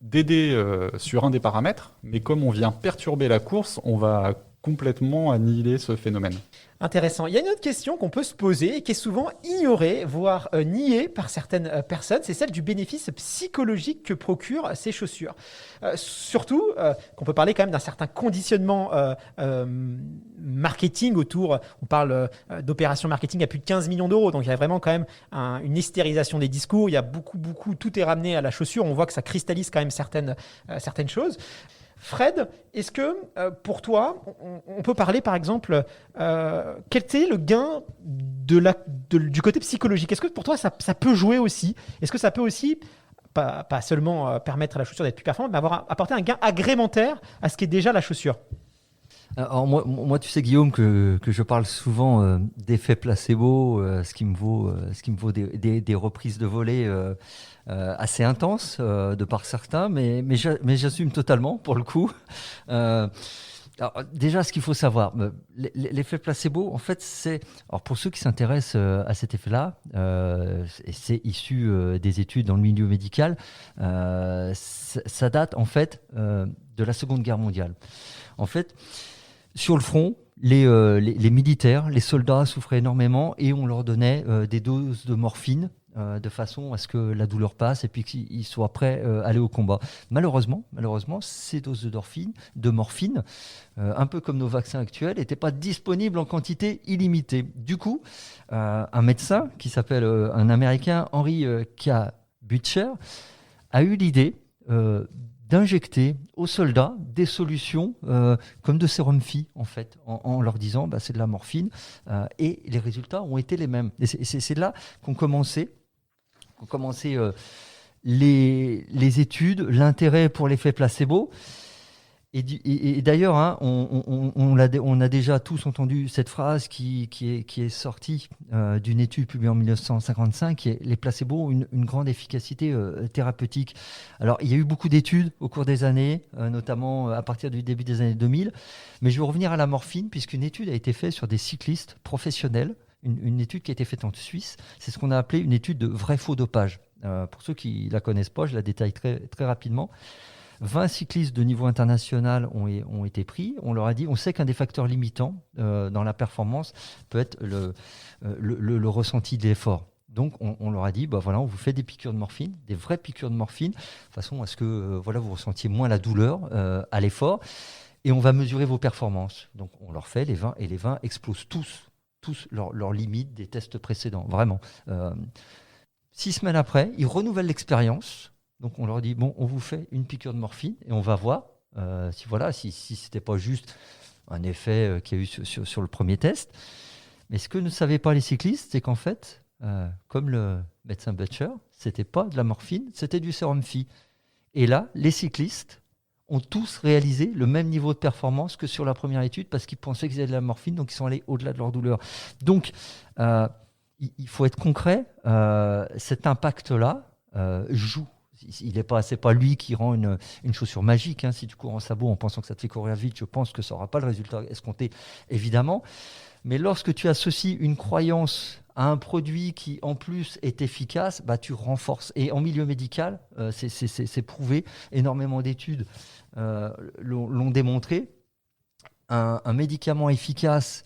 d'aider sur un des paramètres, mais comme on vient perturber la course, on va complètement annihiler ce phénomène. Intéressant. Il y a une autre question qu'on peut se poser et qui est souvent ignorée, voire niée par certaines personnes, c'est celle du bénéfice psychologique que procurent ces chaussures. Surtout qu'on peut parler quand même d'un certain conditionnement marketing autour, on parle d'opérations marketing à plus de 15 millions d'euros, donc il y a vraiment quand même une hystérisation des discours, il y a beaucoup, tout est ramené à la chaussure, on voit que ça cristallise quand même certaines choses. Fred, est-ce que pour toi, on peut parler par exemple, quel est le gain du côté psychologique? Est-ce que pour toi, ça peut jouer aussi? Est-ce que ça peut aussi, pas seulement permettre à la chaussure d'être plus performante, mais apporter un gain agrémentaire à ce qui est déjà la chaussure? Alors moi, tu sais Guillaume que je parle souvent d'effet placebo, ce qui me vaut des reprises de volée assez intenses de par certains, mais j'assume totalement pour le coup. Alors, déjà, ce qu'il faut savoir, l'effet placebo, en fait, alors pour ceux qui s'intéressent à cet effet-là, c'est issu des études dans le milieu médical, ça date en fait de la Seconde Guerre mondiale. En fait, sur le front, les militaires, les soldats souffraient énormément et on leur donnait des doses de morphine de façon à ce que la douleur passe et puis qu'ils soient prêts à aller au combat. Malheureusement, ces doses de morphine, un peu comme nos vaccins actuels, n'étaient pas disponibles en quantité illimitée. Du coup, un médecin qui s'appelle un Américain, Henry K. Butcher, a eu l'idée d'injecter aux soldats des solutions comme de sérum phi, en fait, en leur disant c'est de la morphine, et les résultats ont été les mêmes. Et c'est là qu'ont commencé les études, l'intérêt pour l'effet placebo. Et d'ailleurs, hein, on a déjà tous entendu cette phrase qui est sortie d'une étude publiée en 1955, qui est les placebos ont une grande efficacité thérapeutique. Alors, il y a eu beaucoup d'études au cours des années, notamment à partir du début des années 2000, mais je vais revenir à la morphine, puisqu'une étude a été faite sur des cyclistes professionnels, une étude qui a été faite en Suisse, c'est ce qu'on a appelé une étude de vrai-faux dopage. Pour ceux qui ne la connaissent pas, je la détaille très, très rapidement. 20 cyclistes de niveau international ont été pris. On leur a dit, on sait qu'un des facteurs limitants dans la performance peut être le ressenti de l'effort. Donc on leur a dit, voilà, on vous fait des piqûres de morphine, des vraies piqûres de morphine, de façon à ce que vous ressentiez moins la douleur à l'effort, et on va mesurer vos performances. Donc on leur fait les 20, et les 20 explosent tous leurs limites des tests précédents, vraiment. 6 semaines après, ils renouvellent l'expérience. Donc on leur dit, on vous fait une piqûre de morphine et on va voir si c'était pas juste un effet qu'il y a eu sur le premier test. Mais ce que ne savaient pas les cyclistes, c'est qu'en fait, comme le médecin Butcher, c'était pas de la morphine, c'était du sérum phi. Et là, les cyclistes ont tous réalisé le même niveau de performance que sur la première étude parce qu'ils pensaient qu'ils avaient de la morphine, donc ils sont allés au-delà de leur douleur. Donc, il faut être concret. Cet impact-là joue. C'est pas lui qui rend une chaussure magique. Hein. Si tu cours en sabot en pensant que ça te fait courir vite, je pense que ça n'aura pas le résultat escompté, évidemment. Mais lorsque tu associes une croyance à un produit qui, en plus, est efficace, tu renforces. Et en milieu médical, c'est prouvé. Énormément d'études l'ont démontré. Un médicament efficace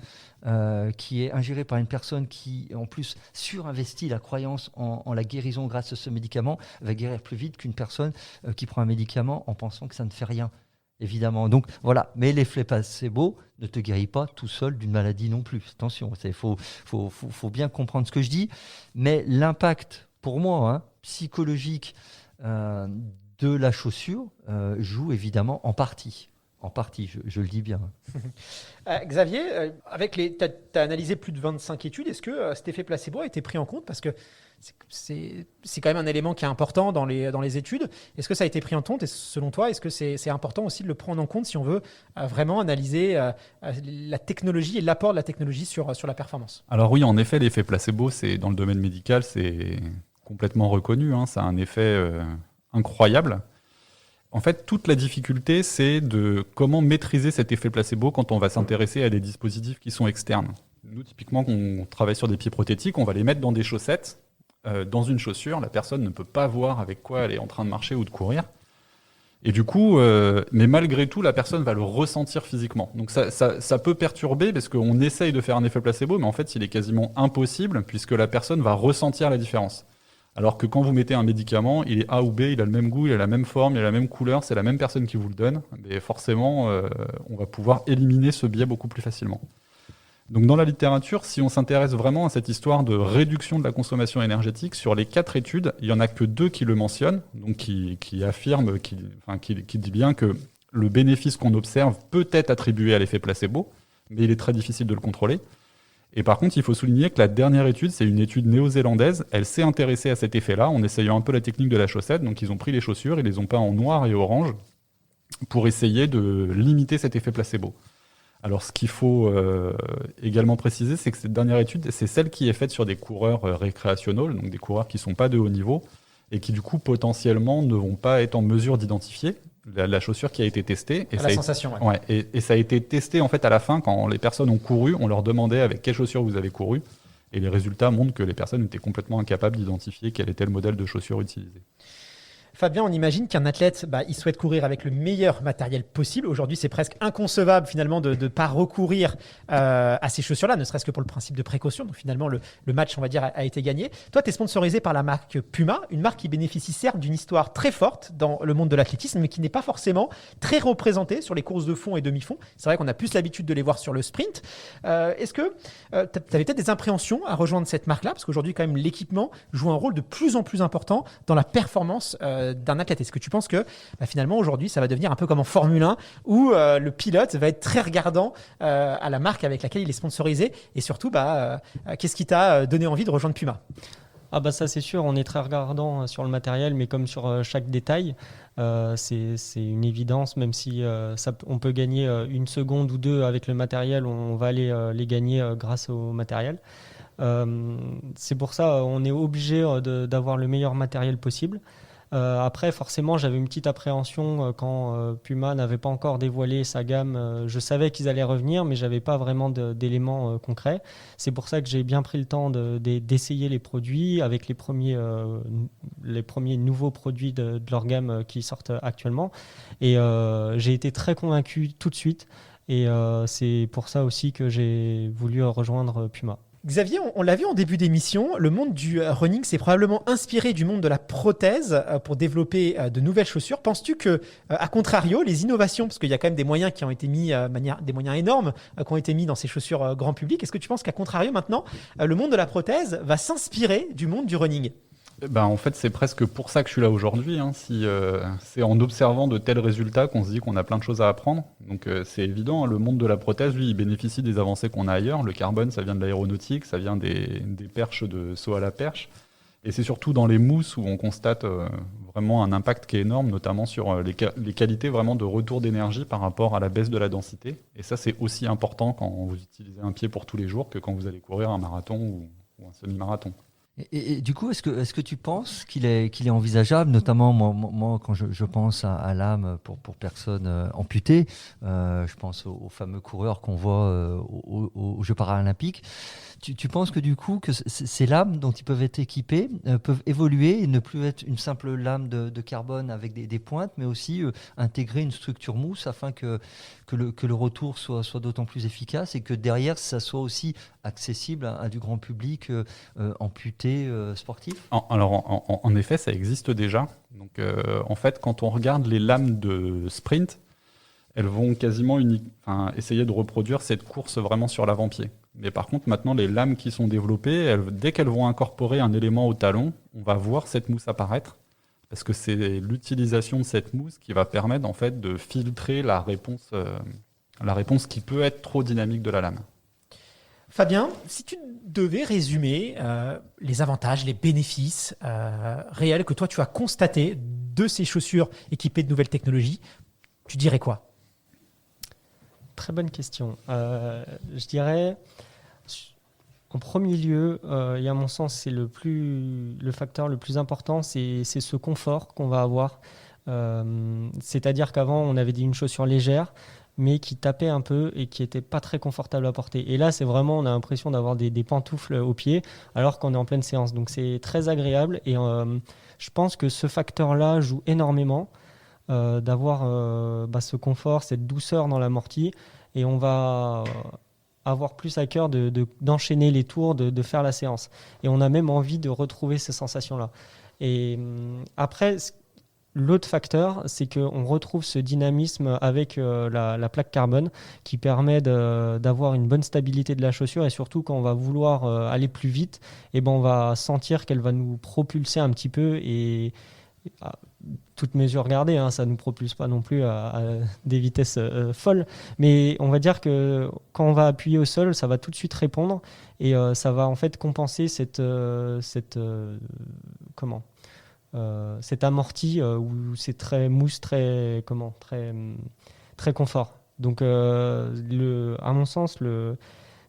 qui est ingéré par une personne qui, en plus, surinvestit la croyance en la guérison grâce à ce médicament, va guérir plus vite qu'une personne qui prend un médicament en pensant que ça ne fait rien, évidemment. Donc voilà, mais l'effet placebo ne te guérit pas tout seul d'une maladie non plus. Attention, il faut bien comprendre ce que je dis, mais l'impact, pour moi, psychologique de la chaussure joue évidemment en partie. En partie, je le dis bien. Xavier, tu as analysé plus de 25 études. Est-ce que cet effet placebo a été pris en compte? Parce que c'est quand même un élément qui est important dans les études. Est-ce que ça a été pris en compte? Et selon toi, est-ce que c'est important aussi de le prendre en compte si on veut vraiment analyser la technologie et l'apport de la technologie sur la performance? Alors oui, en effet, l'effet placebo, dans le domaine médical, c'est complètement reconnu. Ça a un effet incroyable. En fait, toute la difficulté, c'est de comment maîtriser cet effet placebo quand on va s'intéresser à des dispositifs qui sont externes. Nous, typiquement, quand on travaille sur des pieds prothétiques, on va les mettre dans des chaussettes. Dans une chaussure, la personne ne peut pas voir avec quoi elle est en train de marcher ou de courir. Et du coup, mais malgré tout, la personne va le ressentir physiquement. Donc ça peut perturber parce qu'on essaye de faire un effet placebo, mais en fait, il est quasiment impossible puisque la personne va ressentir la différence. Alors que quand vous mettez un médicament, il est A ou B, il a le même goût, il a la même forme, il a la même couleur, c'est la même personne qui vous le donne. Mais forcément, on va pouvoir éliminer ce biais beaucoup plus facilement. Donc dans la littérature, si on s'intéresse vraiment à cette histoire de réduction de la consommation énergétique, sur les 4 études, il n'y en a que 2 qui le mentionnent, donc qui affirment, qui dit bien que le bénéfice qu'on observe peut être attribué à l'effet placebo, mais il est très difficile de le contrôler. Et par contre, il faut souligner que la dernière étude, c'est une étude néo-zélandaise. Elle s'est intéressée à cet effet-là en essayant un peu la technique de la chaussette. Donc ils ont pris les chaussures, ils les ont peints en noir et orange pour essayer de limiter cet effet placebo. Alors ce qu'il faut également préciser, c'est que cette dernière étude, c'est celle qui est faite sur des coureurs récréationnels, donc des coureurs qui ne sont pas de haut niveau et qui du coup potentiellement ne vont pas être en mesure d'identifier la chaussure qui a été testée. Et la sensation, ouais. Et ça a été testé en fait à la fin, quand les personnes ont couru, on leur demandait avec quelle chaussure vous avez couru, et les résultats montrent que les personnes étaient complètement incapables d'identifier quel était le modèle de chaussure utilisé. Fabien, on imagine qu'un athlète, il souhaite courir avec le meilleur matériel possible. Aujourd'hui, c'est presque inconcevable finalement de ne pas recourir à ces chaussures-là, ne serait-ce que pour le principe de précaution. Donc finalement, le match, on va dire, a été gagné. Toi, tu es sponsorisé par la marque Puma, une marque qui bénéficie certes d'une histoire très forte dans le monde de l'athlétisme, mais qui n'est pas forcément très représentée sur les courses de fond et demi-fond. C'est vrai qu'on a plus l'habitude de les voir sur le sprint. Est-ce que tu avais peut-être des appréhensions à rejoindre cette marque-là? Parce qu'aujourd'hui, quand même, l'équipement joue un rôle de plus en plus important dans la performance d'un athlète. Est-ce que tu penses que finalement aujourd'hui ça va devenir un peu comme en Formule 1 où le pilote va être très regardant à la marque avec laquelle il est sponsorisé, et surtout qu'est-ce qui t'a donné envie de rejoindre Puma? Ça c'est sûr, on est très regardant sur le matériel, mais comme sur chaque détail, c'est une évidence, même si on peut gagner 1 seconde ou 2 avec le matériel, on va aller les gagner grâce au matériel. C'est pour ça on est obligé d'avoir le meilleur matériel possible. Après, forcément, j'avais une petite appréhension quand Puma n'avait pas encore dévoilé sa gamme. Je savais qu'ils allaient revenir, mais je n'avais pas vraiment d'éléments concrets. C'est pour ça que j'ai bien pris le temps d'essayer les produits avec les premiers nouveaux produits de leur gamme qui sortent actuellement. Et j'ai été très convaincu tout de suite. Et c'est pour ça aussi que j'ai voulu rejoindre Puma. Xavier, on l'a vu en début d'émission, le monde du running s'est probablement inspiré du monde de la prothèse pour développer de nouvelles chaussures. Penses-tu que, à contrario, les innovations, parce qu'il y a quand même des moyens qui ont été mis, des moyens énormes qui ont été mis dans ces chaussures grand public, est-ce que tu penses qu'à contrario, maintenant, le monde de la prothèse va s'inspirer du monde du running? En fait, c'est presque pour ça que je suis là aujourd'hui. C'est en observant de tels résultats qu'on se dit qu'on a plein de choses à apprendre. Donc c'est évident, le monde de la prothèse, lui, il bénéficie des avancées qu'on a ailleurs. Le carbone, ça vient de l'aéronautique, ça vient des perches de saut à la perche. Et c'est surtout dans les mousses où on constate vraiment un impact qui est énorme, notamment sur les qualités vraiment de retour d'énergie par rapport à la baisse de la densité. Et ça, c'est aussi important quand vous utilisez un pied pour tous les jours que quand vous allez courir un marathon ou un semi-marathon. Et du coup, est-ce que tu penses qu'il est envisageable, notamment moi quand je pense à l'âme pour personnes amputées, je pense aux fameux coureurs qu'on voit aux Jeux paralympiques. Tu penses que du coup, que ces lames dont ils peuvent être équipés peuvent évoluer et ne plus être une simple lame de carbone avec des pointes, mais aussi intégrer une structure mousse afin que le retour soit d'autant plus efficace et que derrière, ça soit aussi accessible à du grand public amputé sportif? En effet, ça existe déjà. Donc, en fait, quand on regarde les lames de sprint, elles vont quasiment essayer de reproduire cette course vraiment sur l'avant-pied. Mais par contre, maintenant, les lames qui sont développées, dès qu'elles vont incorporer un élément au talon, on va voir cette mousse apparaître. Parce que c'est l'utilisation de cette mousse qui va permettre en fait de filtrer la réponse qui peut être trop dynamique de la lame. Fabien, si tu devais résumer les avantages, les bénéfices réels que toi tu as constatés de ces chaussures équipées de nouvelles technologies, tu dirais quoi? Très bonne question. Je dirais, en premier lieu, et à mon sens, c'est le facteur le plus important, c'est ce confort qu'on va avoir. C'est-à-dire qu'avant, on avait une chaussure légère, mais qui tapait un peu et qui n'était pas très confortable à porter. Et là, c'est vraiment, on a l'impression d'avoir des pantoufles aux pieds, alors qu'on est en pleine séance. Donc, c'est très agréable. Et je pense que ce facteur-là joue énormément, d'avoir ce confort, cette douceur dans l'amorti. Et on va avoir plus à cœur d'enchaîner les tours, de faire la séance. Et on a même envie de retrouver ces sensations-là. Et après, l'autre facteur, c'est qu'on retrouve ce dynamisme avec la plaque carbone qui permet d'avoir une bonne stabilité de la chaussure, et surtout quand on va vouloir aller plus vite, on va sentir qu'elle va nous propulser un petit peu, et toute mesure gardée, ça ne nous propulse pas non plus à des vitesses folles, mais on va dire que quand on va appuyer au sol, ça va tout de suite répondre, et ça va en fait compenser cette amorti où c'est très mousse, très confort. Donc, à mon sens,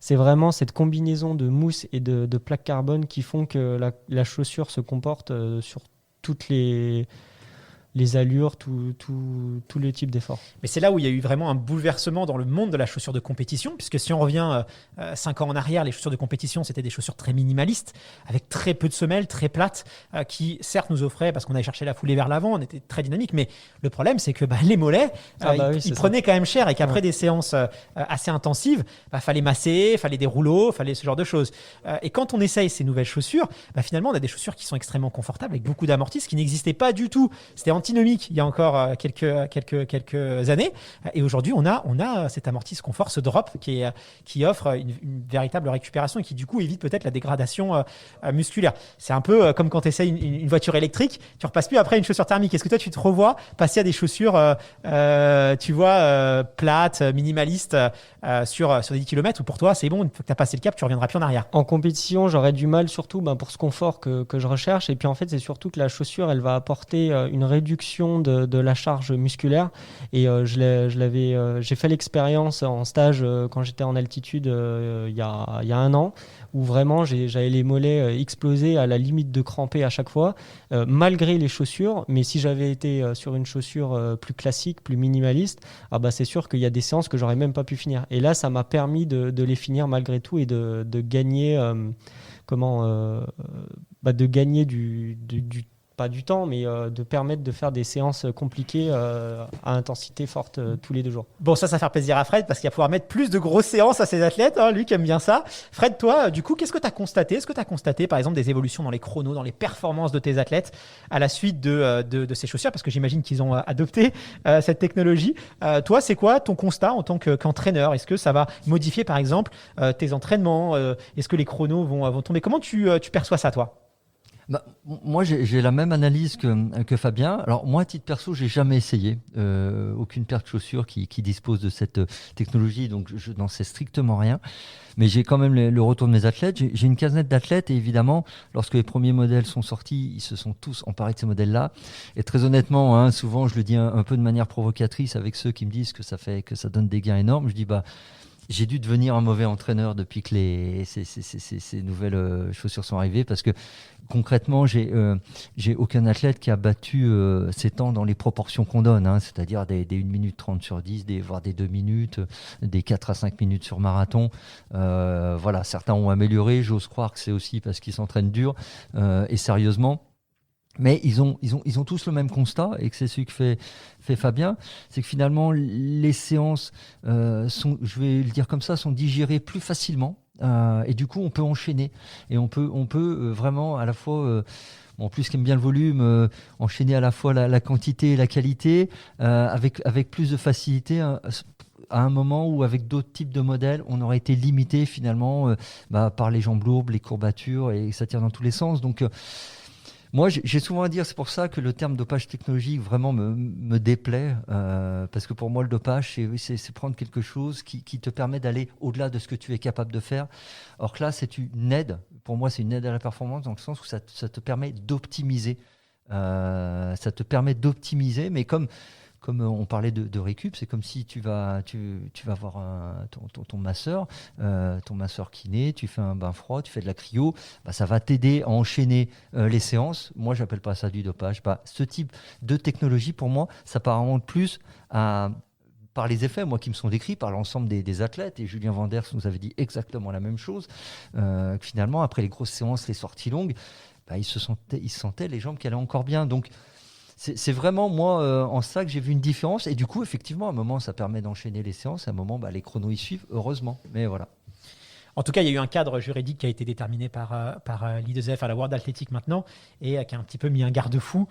c'est vraiment cette combinaison de mousse et de plaques carbone qui font que la chaussure se comporte sur toutes les allures, tous les types d'efforts. Mais c'est là où il y a eu vraiment un bouleversement dans le monde de la chaussure de compétition, puisque si on revient 5 ans en arrière, les chaussures de compétition, c'était des chaussures très minimalistes, avec très peu de semelles, très plates, qui certes nous offraient, parce qu'on allait chercher la foulée vers l'avant, on était très dynamique, mais le problème, c'est que les mollets, ils prenaient quand même cher, et qu'après des séances assez intensives, fallait masser, fallait des rouleaux, fallait ce genre de choses. Et quand on essaye ces nouvelles chaussures, finalement, on a des chaussures qui sont extrêmement confortables, avec beaucoup d'amortis, ce qui n'existait pas du tout. C'était antinomique il y a encore quelques années, et aujourd'hui on a cet amorti, ce confort, ce drop qui offre une véritable récupération et qui du coup évite peut-être la dégradation musculaire. C'est un peu comme quand tu essaies une voiture électrique, tu repasses plus après une chaussure thermique. Est-ce que toi tu te revois passer à des chaussures plates, minimalistes sur des 10 km, ou pour toi c'est bon, une fois que tu as passé le cap, tu reviendras plus en arrière? En compétition, j'aurais du mal surtout pour ce confort que je recherche, et puis en fait c'est surtout que la chaussure, elle va apporter une réduction de la charge musculaire, et j'ai fait l'expérience en stage quand j'étais en altitude il y a 1 an, où vraiment j'avais les mollets explosés à la limite de cramper à chaque fois, malgré les chaussures. Mais si j'avais été sur une chaussure plus classique, plus minimaliste, c'est sûr qu'il y a des séances que j'aurais même pas pu finir. Et là, ça m'a permis de les finir malgré tout, et de gagner de gagner pas du temps, mais de permettre de faire des séances compliquées à intensité forte tous les 2 jours. Bon, ça va faire plaisir à Fred, parce qu'il va pouvoir mettre plus de grosses séances à ses athlètes, lui qui aime bien ça. Fred, toi, du coup, qu'est-ce que tu as constaté? Est-ce que tu as constaté, par exemple, des évolutions dans les chronos, dans les performances de tes athlètes à la suite de ces chaussures? Parce que j'imagine qu'ils ont adopté cette technologie. Toi, c'est quoi ton constat en tant qu'entraîneur? Est-ce que ça va modifier, par exemple, tes entraînements? Est-ce que les chronos vont tomber? Comment tu perçois ça, toi? Moi, j'ai la même analyse que Fabien. Alors, moi, à titre perso, j'ai jamais essayé aucune paire de chaussures qui dispose de cette technologie, donc je n'en sais strictement rien. Mais j'ai quand même le retour de mes athlètes. J'ai une quinzaine d'athlètes, et évidemment, lorsque les premiers modèles sont sortis, ils se sont tous emparés de ces modèles-là. Et très honnêtement, souvent, je le dis un peu de manière provocatrice avec ceux qui me disent que ça donne des gains énormes. Je dis, j'ai dû devenir un mauvais entraîneur depuis que ces nouvelles chaussures sont arrivées, parce que concrètement, j'ai aucun athlète qui a battu ses temps dans les proportions qu'on donne, c'est-à-dire des 1 minute 30 sur 10, voire des 2 minutes, des 4 à 5 minutes sur marathon. Voilà, certains ont amélioré, j'ose croire que c'est aussi parce qu'ils s'entraînent dur et sérieusement. Mais ils ont tous le même constat, et que c'est celui que fait Fabien, c'est que finalement les séances sont, je vais le dire comme ça, sont digérées plus facilement, et du coup on peut enchaîner, et on peut vraiment à la fois en plus qui aime bien le volume, enchaîner à la fois la quantité et la qualité avec plus de facilité. À un moment où, avec d'autres types de modèles, on aurait été limité finalement par les jambes lourdes, les courbatures, et ça tire dans tous les sens. Donc Moi, j'ai souvent à dire, c'est pour ça que le terme dopage technologique vraiment me déplaît, parce que pour moi, le dopage, c'est prendre quelque chose qui te permet d'aller au-delà de ce que tu es capable de faire. Or que là, c'est une aide. Pour moi, c'est une aide à la performance dans le sens où ça te permet d'optimiser. Ça te permet d'optimiser, mais comme on parlait de récup, c'est comme si tu vas voir ton masseur kiné, tu fais un bain froid, tu fais de la cryo, ça va t'aider à enchaîner les séances. Moi, j'appelle pas ça du dopage. Ce type de technologie, pour moi, ça s'apparente plus par les effets, moi, qui me sont décrits par l'ensemble des athlètes, et Julien Vanders nous avait dit exactement la même chose, que finalement, après les grosses séances, les sorties longues, ils se sentaient les jambes qui allaient encore bien. Donc, c'est vraiment, moi, en ça que j'ai vu une différence. Et du coup, effectivement, à un moment, ça permet d'enchaîner les séances. À un moment, les chronos y suivent, heureusement. Mais voilà. En tout cas, il y a eu un cadre juridique qui a été déterminé par l'I2F à la World Athletic maintenant, et qui a un petit peu mis un garde-fou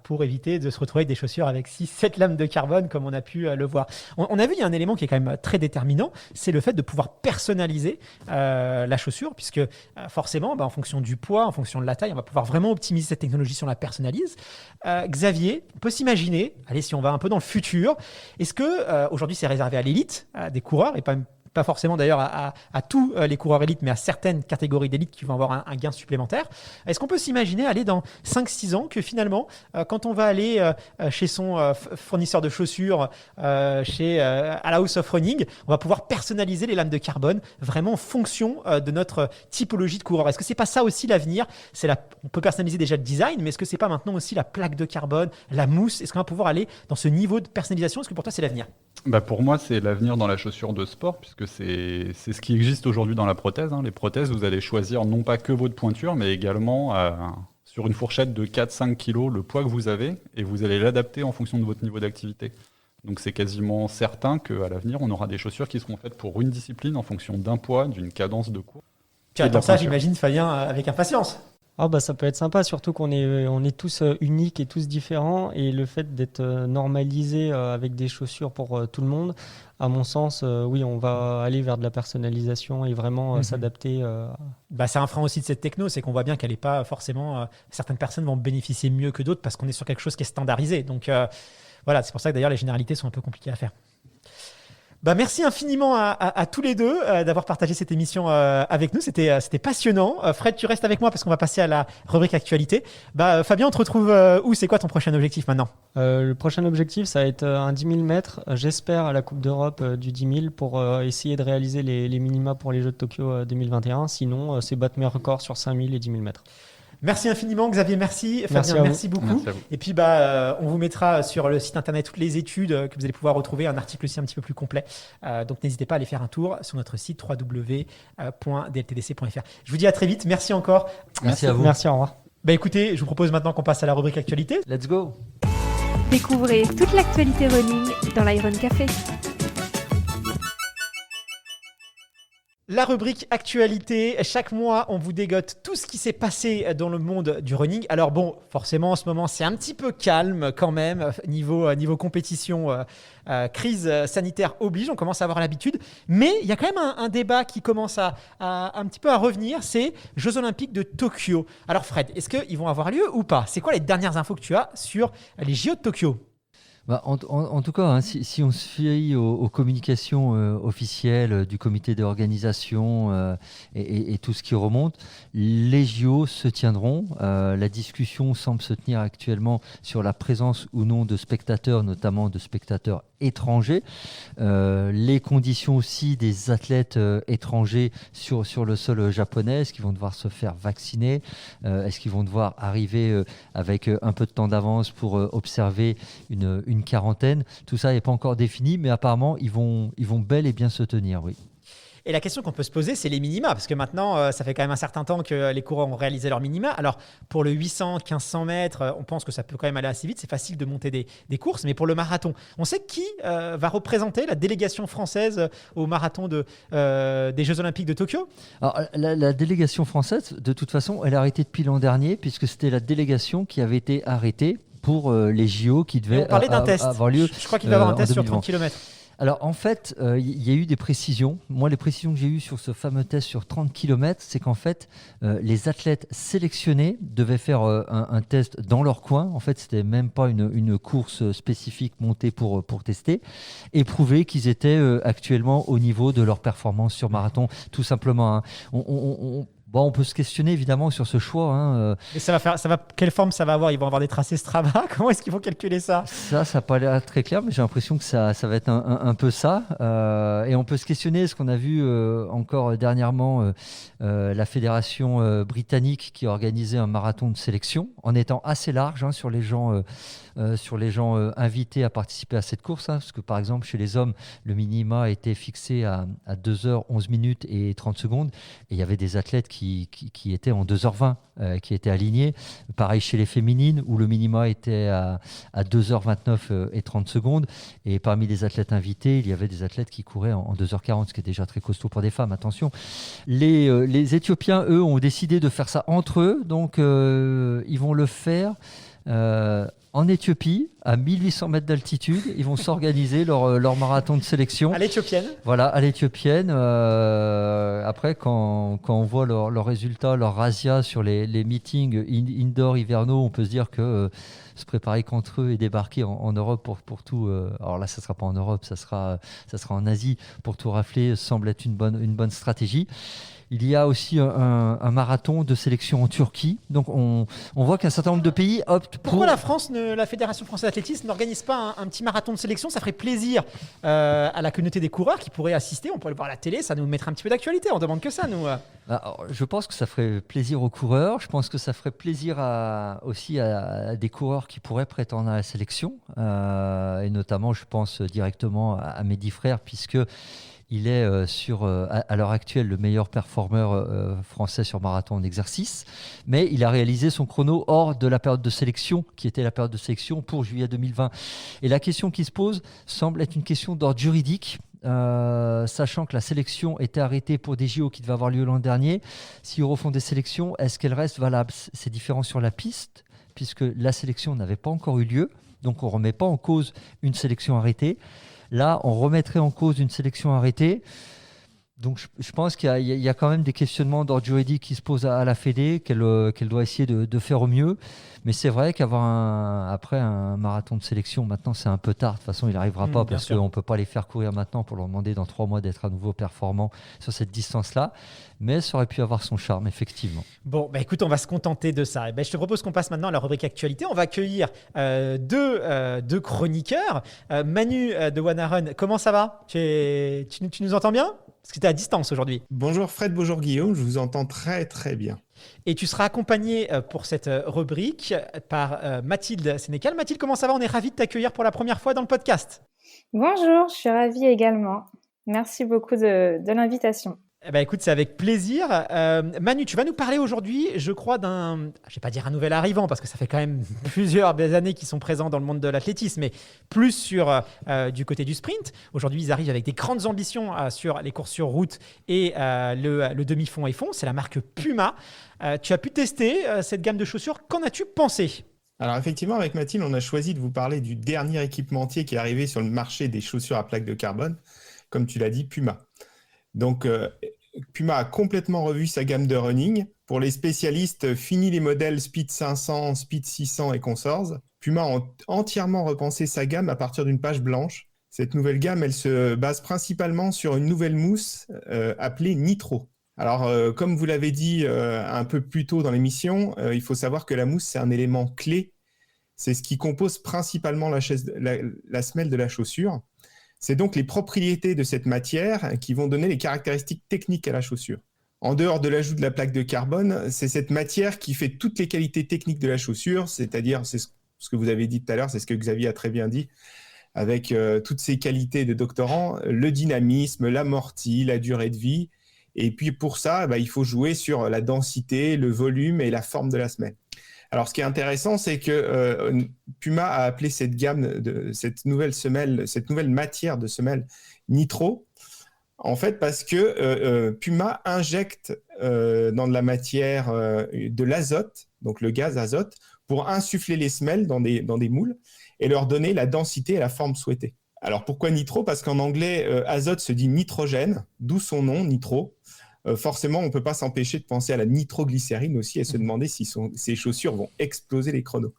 pour éviter de se retrouver avec des chaussures avec 6-7 lames de carbone, comme on a pu le voir. On a vu, il y a un élément qui est quand même très déterminant, c'est le fait de pouvoir personnaliser la chaussure, puisque forcément, en fonction du poids, en fonction de la taille, on va pouvoir vraiment optimiser cette technologie si on la personnalise. Xavier, on peut s'imaginer, allez, si on va un peu dans le futur, est-ce que aujourd'hui c'est réservé à l'élite, des coureurs, et pas forcément d'ailleurs à tous les coureurs élites, mais à certaines catégories d'élite qui vont avoir un gain supplémentaire. Est-ce qu'on peut s'imaginer aller dans 5-6 ans que finalement, quand on va aller chez son fournisseur de chaussures, à la House of Running, on va pouvoir personnaliser les lames de carbone vraiment en fonction de notre typologie de coureur? Est-ce que c'est pas ça aussi l'avenir? On peut personnaliser déjà le design, mais est-ce que c'est pas maintenant aussi la plaque de carbone, la mousse? Est-ce qu'on va pouvoir aller dans ce niveau de personnalisation? Est-ce que pour toi c'est l'avenir? Pour moi, c'est l'avenir dans la chaussure de sport, puisque c'est ce qui existe aujourd'hui dans la prothèse. Les prothèses, vous allez choisir non pas que votre pointure, mais également sur une fourchette de 4-5 kg le poids que vous avez, et vous allez l'adapter en fonction de votre niveau d'activité. Donc c'est quasiment certain qu'à l'avenir, on aura des chaussures qui seront faites pour une discipline en fonction d'un poids, d'une cadence de cours. Tu attends ça, j'imagine, Fabien, avec impatience. Ça peut être sympa, surtout qu'on est tous uniques et tous différents, et le fait d'être normalisé avec des chaussures pour tout le monde, à mon sens, oui, on va aller vers de la personnalisation et vraiment s'adapter. C'est un frein aussi de cette techno, c'est qu'on voit bien qu'elle n'est pas forcément... certaines personnes vont bénéficier mieux que d'autres parce qu'on est sur quelque chose qui est standardisé. Donc voilà, c'est pour ça que d'ailleurs les généralités sont un peu compliquées à faire. Merci infiniment à tous les deux d'avoir partagé cette émission avec nous. C'était passionnant. Fred, tu restes avec moi parce qu'on va passer à la rubrique actualité. Fabien, on te retrouve où? C'est quoi ton prochain objectif maintenant? Le prochain objectif, ça va être un 10 000 mètres. J'espère à la Coupe d'Europe du 10 000 pour essayer de réaliser les minima pour les Jeux de Tokyo 2021. Sinon, c'est battre mes records sur 5 000 et 10 000 mètres. Merci infiniment, Xavier, merci. Fabien, merci beaucoup. Merci à vous. Et puis, on vous mettra sur le site internet toutes les études que vous allez pouvoir retrouver, un article aussi un petit peu plus complet. Donc, n'hésitez pas à aller faire un tour sur notre site www.dltdc.fr. Je vous dis à très vite. Merci encore. Merci à vous. Merci, au revoir. Écoutez, je vous propose maintenant qu'on passe à la rubrique actualité. Let's go. Découvrez toute l'actualité running dans l'Iron Café. La rubrique actualité, chaque mois on vous dégote tout ce qui s'est passé dans le monde du running. Alors forcément en ce moment c'est un petit peu calme quand même, niveau compétition, crise sanitaire oblige, on commence à avoir l'habitude. Mais il y a quand même un débat qui commence à un petit peu à revenir, c'est Jeux Olympiques de Tokyo. Alors Fred, est-ce qu'ils vont avoir lieu ou pas? C'est quoi les dernières infos que tu as sur les JO de Tokyo? En tout cas, si on se fie aux communications officielles du comité d'organisation et tout ce qui remonte, les JO se tiendront. La discussion semble se tenir actuellement sur la présence ou non de spectateurs, notamment de spectateurs étrangers. Les conditions aussi des athlètes étrangers sur le sol japonais. Est-ce qu'ils vont devoir se faire vacciner? Est-ce qu'ils vont devoir arriver avec un peu de temps d'avance pour observer une quarantaine? Tout ça n'est pas encore défini, mais apparemment, ils vont bel et bien se tenir, oui. Et la question qu'on peut se poser, c'est les minima, parce que maintenant, ça fait quand même un certain temps que les coureurs ont réalisé leurs minima. Alors, pour le 800, 1500 mètres, on pense que ça peut quand même aller assez vite. C'est facile de monter des courses, mais pour le marathon, on sait qui va représenter la délégation française au marathon des Jeux Olympiques de Tokyo? Alors, la délégation française, de toute façon, elle a arrêté depuis l'an dernier, puisque c'était la délégation qui avait été arrêtée pour les JO qui devaient on parlait d'un test. avoir lieu. Je crois qu'il va y avoir un test sur 30 km. Alors en fait, il y a eu des précisions. Moi, les précisions que j'ai eues sur ce fameux test sur 30 km, c'est qu'en fait, les athlètes sélectionnés devaient faire un test dans leur coin. En fait, c'était même pas une course spécifique montée pour tester et prouver qu'ils étaient actuellement au niveau de leur performance sur marathon, tout simplement. Hein. Bon, on peut se questionner évidemment sur ce choix. Hein. Et quelle forme ça va avoir? Ils vont avoir des tracés Strava? Comment est-ce qu'ils vont calculer ça? Ça n'a pas l'air très clair, mais j'ai l'impression que ça va être un peu ça. Et on peut se questionner, ce qu'on a vu encore dernièrement, la fédération britannique qui a organisé un marathon de sélection, en étant assez large sur les gens invités à participer à cette course. Parce que par exemple, chez les hommes, le minima a été fixé à 2h11 minutes et 30 secondes. Et il y avait des athlètes qui étaient en 2h20, qui étaient alignés. Pareil chez les féminines, où le minima était à 2h29 et 30 secondes. Et parmi les athlètes invités, il y avait des athlètes qui couraient en 2h40, ce qui est déjà très costaud pour des femmes, attention. Les Éthiopiens, eux, ont décidé de faire ça entre eux. Donc, ils vont le faire en Éthiopie, à 1800 mètres d'altitude. Ils vont s'organiser leur marathon de sélection. À l'éthiopienne. Voilà, à l'éthiopienne. Après, quand on voit leurs résultats, leurs razzias sur les meetings indoor hivernaux, on peut se dire que se préparer contre eux et débarquer en Europe pour tout. Alors là, ça ne sera pas en Europe, ça sera en Asie pour tout rafler, semble être une bonne stratégie. Il y a aussi un marathon de sélection en Turquie. Donc, on voit qu'un certain nombre de pays optent pour... Pourquoi la Fédération française d'athlétisme n'organise pas un petit marathon de sélection? Ça ferait plaisir à la communauté des coureurs qui pourraient assister. On pourrait le voir à la télé, ça nous mettrait un petit peu d'actualité. On demande que ça, nous. Alors, je pense que ça ferait plaisir aux coureurs. Je pense que ça ferait plaisir aussi à des coureurs qui pourraient prétendre à la sélection. Et notamment, je pense directement à Mehdi Frère, puisque... il est à l'heure actuelle le meilleur performeur français sur marathon en exercice, mais il a réalisé son chrono hors de la période de sélection, qui était la période de sélection pour juillet 2020. Et la question qui se pose semble être une question d'ordre juridique, sachant que la sélection était arrêtée pour des JO qui devaient avoir lieu l'an dernier. S'ils refont des sélections, est-ce qu'elles restent valables? C'est différent sur la piste, puisque la sélection n'avait pas encore eu lieu, donc on ne remet pas en cause une sélection arrêtée. Là, on remettrait en cause une sélection arrêtée. Donc, je pense qu'il y a quand même des questionnements d'ordre juridique qui se posent à la Fédé, qu'elle doit essayer de faire au mieux. Mais c'est vrai qu'avoir après un marathon de sélection, maintenant, c'est un peu tard. De toute façon, il n'arrivera pas parce qu'on ne peut pas les faire courir maintenant pour leur demander dans 3 mois d'être à nouveau performants sur cette distance-là. Mais ça aurait pu avoir son charme, effectivement. Bon, écoute, on va se contenter de ça. Je te propose qu'on passe maintenant à la rubrique actualité. On va accueillir deux chroniqueurs. Manu de Wanna, comment ça va? Tu nous entends bien? Parce que tu es à distance aujourd'hui. Bonjour Fred, bonjour Guillaume, je vous entends très très bien. Et tu seras accompagné pour cette rubrique par Mathilde Sénécal. Mathilde, comment ça va? On est ravis de t'accueillir pour la première fois dans le podcast. Bonjour, je suis ravie également. Merci beaucoup de l'invitation. Écoute, c'est avec plaisir. Manu, tu vas nous parler aujourd'hui, je crois, je ne vais pas dire un nouvel arrivant, parce que ça fait quand même plusieurs années qu'ils sont présents dans le monde de l'athlétisme, mais plus du côté du sprint. Aujourd'hui, ils arrivent avec des grandes ambitions sur les courses sur route et le demi-fond et fond. C'est la marque Puma. Tu as pu tester cette gamme de chaussures. Qu'en as-tu pensé? Alors effectivement, avec Mathilde, on a choisi de vous parler du dernier équipementier qui est arrivé sur le marché des chaussures à plaque de carbone, comme tu l'as dit, Puma. Donc, Puma a complètement revu sa gamme de running. Pour les spécialistes, fini les modèles Speed 500, Speed 600 et consorts. Puma a entièrement repensé sa gamme à partir d'une page blanche. Cette nouvelle gamme, elle se base principalement sur une nouvelle mousse appelée Nitro. Alors, comme vous l'avez dit un peu plus tôt dans l'émission, il faut savoir que la mousse, c'est un élément clé. C'est ce qui compose principalement la semelle de la chaussure. C'est donc les propriétés de cette matière qui vont donner les caractéristiques techniques à la chaussure. En dehors de l'ajout de la plaque de carbone, c'est cette matière qui fait toutes les qualités techniques de la chaussure, c'est-à-dire, c'est ce que vous avez dit tout à l'heure, c'est ce que Xavier a très bien dit, avec toutes ces qualités de doctorant, le dynamisme, l'amorti, la durée de vie. Et puis pour ça, il faut jouer sur la densité, le volume et la forme de la semelle. Alors, ce qui est intéressant, c'est que Puma a appelé cette gamme, cette nouvelle matière de semelle Nitro, en fait, parce que Puma injecte dans de la matière de l'azote, donc le gaz azote, pour insuffler les semelles dans des moules et leur donner la densité et la forme souhaitée. Alors pourquoi nitro? Parce qu'en anglais, azote se dit nitrogène, d'où son nom, nitro. Forcément, on ne peut pas s'empêcher de penser à la nitroglycérine aussi et se demander si ces chaussures vont exploser les chronos.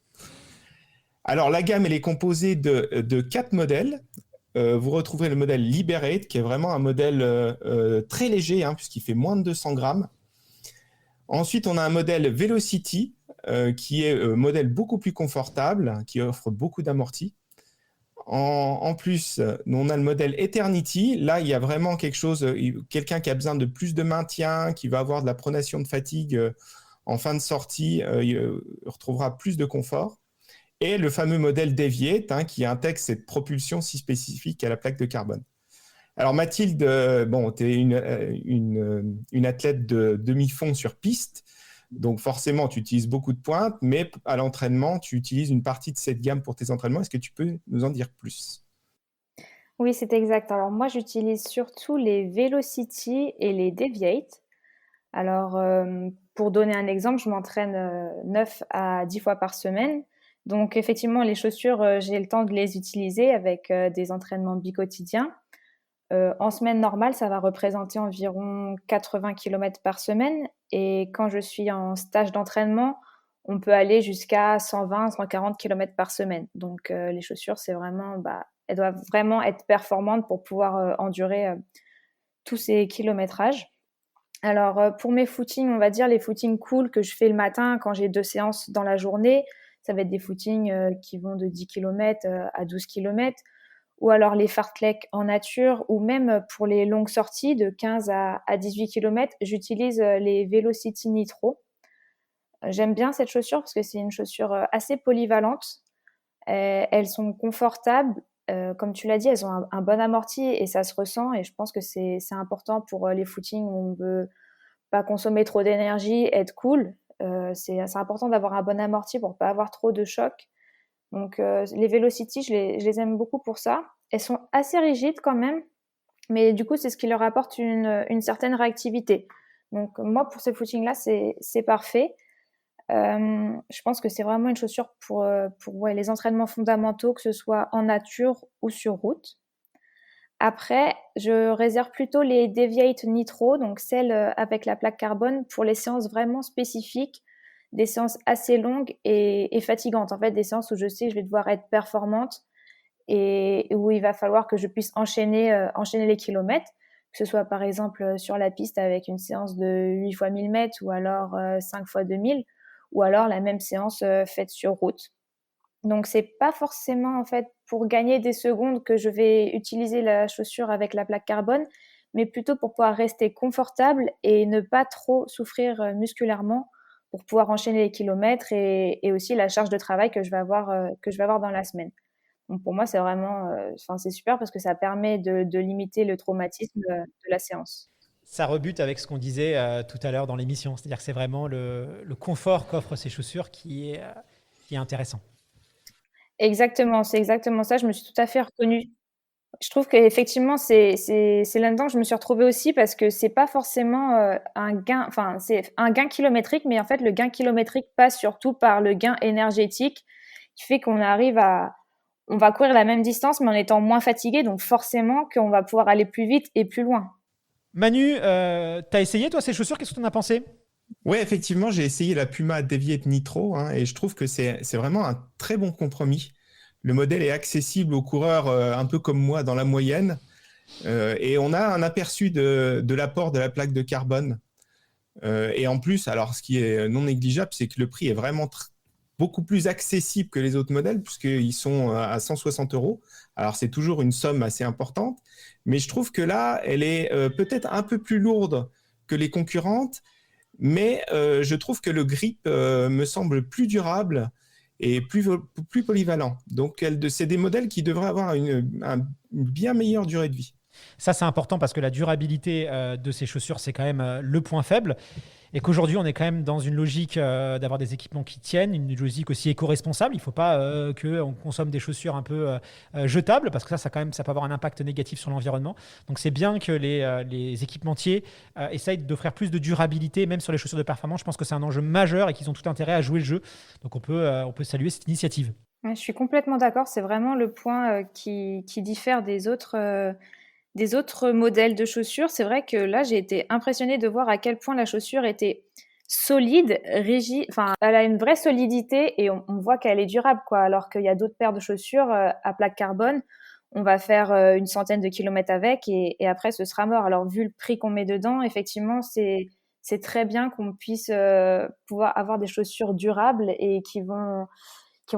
Alors la gamme, elle est composée de 4 modèles. Vous retrouverez le modèle Liberate, qui est vraiment un modèle très léger, puisqu'il fait moins de 200 grammes. Ensuite, on a un modèle Velocity, qui est un modèle beaucoup plus confortable, qui offre beaucoup d'amortis. En plus, on a le modèle Eternity. Là, il y a vraiment quelqu'un qui a besoin de plus de maintien, qui va avoir de la pronation de fatigue en fin de sortie, il retrouvera plus de confort. Et le fameux modèle Deviate, qui intègre cette propulsion si spécifique à la plaque de carbone. Alors Mathilde, tu es une athlète de demi-fond sur piste, donc forcément tu utilises beaucoup de pointes, mais à l'entraînement, tu utilises une partie de cette gamme pour tes entraînements. Est-ce que tu peux nous en dire plus? Oui, c'est exact. Alors moi, j'utilise surtout les Velocity et les Deviate. Alors, pour donner un exemple, je m'entraîne 9 à 10 fois par semaine. Donc effectivement, les chaussures, j'ai le temps de les utiliser avec des entraînements biquotidiens. En semaine normale, ça va représenter environ 80 km par semaine. Et quand je suis en stage d'entraînement, on peut aller jusqu'à 120, 140 km par semaine. Donc les chaussures, c'est vraiment, elles doivent vraiment être performantes pour pouvoir endurer tous ces kilométrages. Alors pour mes footings, on va dire les footings cool que je fais le matin quand j'ai 2 séances dans la journée, ça va être des footings qui vont de 10 km à 12 km. Ou alors les fartleks en nature, ou même pour les longues sorties de 15 à 18 km, j'utilise les Velocity Nitro. J'aime bien cette chaussure parce que c'est une chaussure assez polyvalente. Elles sont confortables. Comme tu l'as dit, elles ont un bon amorti et ça se ressent. Et je pense que c'est important pour les footings où on ne veut pas consommer trop d'énergie, être cool. C'est important d'avoir un bon amorti pour ne pas avoir trop de choc. Donc les Velocity, je les aime beaucoup pour ça. Elles sont assez rigides quand même, mais du coup, c'est ce qui leur apporte une certaine réactivité. Donc moi, pour ces footings-là, c'est parfait. Je pense que c'est vraiment une chaussure pour les entraînements fondamentaux, que ce soit en nature ou sur route. Après, je réserve plutôt les Deviate Nitro, donc celles avec la plaque carbone, pour les séances vraiment spécifiques, des séances assez longues et fatigantes. En fait, des séances où je sais que je vais devoir être performante et où il va falloir que je puisse enchaîner les kilomètres, que ce soit par exemple sur la piste avec une séance de 8 fois 1000 mètres ou alors 5 fois 2000, ou alors la même séance faite sur route. Donc, c'est pas forcément en fait pour gagner des secondes que je vais utiliser la chaussure avec la plaque carbone, mais plutôt pour pouvoir rester confortable et ne pas trop souffrir musculairement pour pouvoir enchaîner les kilomètres et aussi la charge de travail que je vais avoir dans la semaine. Donc, pour moi, c'est vraiment, c'est super parce que ça permet de limiter le traumatisme de la séance. Ça rebute avec ce qu'on disait tout à l'heure dans l'émission, c'est-à-dire que c'est vraiment le confort qu'offrent ces chaussures qui est intéressant. Exactement, c'est exactement ça. Je me suis tout à fait reconnue. Je trouve qu'effectivement, c'est là-dedans que je me suis retrouvée aussi parce que c'est pas forcément un gain, c'est un gain kilométrique, mais en fait, le gain kilométrique passe surtout par le gain énergétique qui fait qu'on va courir la même distance, mais en étant moins fatigué, donc forcément qu'on va pouvoir aller plus vite et plus loin. Manu, t'as essayé toi ces chaussures? Qu'est-ce que tu en as pensé? Oui, effectivement, j'ai essayé la Puma Deviate Nitro et je trouve que c'est vraiment un très bon compromis. Le modèle est accessible aux coureurs un peu comme moi dans la moyenne et on a un aperçu de l'apport de la plaque de carbone. Et en plus, alors ce qui est non négligeable, c'est que le prix est vraiment beaucoup plus accessible que les autres modèles puisqu'ils sont à 160 €. Alors c'est toujours une somme assez importante, mais je trouve que là, elle est peut-être un peu plus lourde que les concurrentes. Mais je trouve que le grip me semble plus durable et plus polyvalent. Donc, c'est des modèles qui devraient avoir une bien meilleure durée de vie. Ça, c'est important parce que la durabilité de ces chaussures, c'est quand même le point faible. Et qu'aujourd'hui, on est quand même dans une logique d'avoir des équipements qui tiennent, une logique aussi éco-responsable. Il ne faut pas qu'on consomme des chaussures un peu jetables parce que ça peut avoir un impact négatif sur l'environnement. Donc, c'est bien que les équipementiers essayent d'offrir plus de durabilité, même sur les chaussures de performance. Je pense que c'est un enjeu majeur et qu'ils ont tout intérêt à jouer le jeu. Donc, on peut saluer cette initiative. Ouais, je suis complètement d'accord. C'est vraiment le point qui diffère des autres modèles de chaussures. C'est vrai que là, j'ai été impressionnée de voir à quel point la chaussure était solide, rigide. Enfin, elle a une vraie solidité et on voit qu'elle est durable, quoi. Alors qu'il y a d'autres paires de chaussures à plaque carbone, on va faire une centaine de kilomètres avec et après ce sera mort. Alors vu le prix qu'on met dedans, effectivement, c'est très bien qu'on puisse pouvoir avoir des chaussures durables et qui vont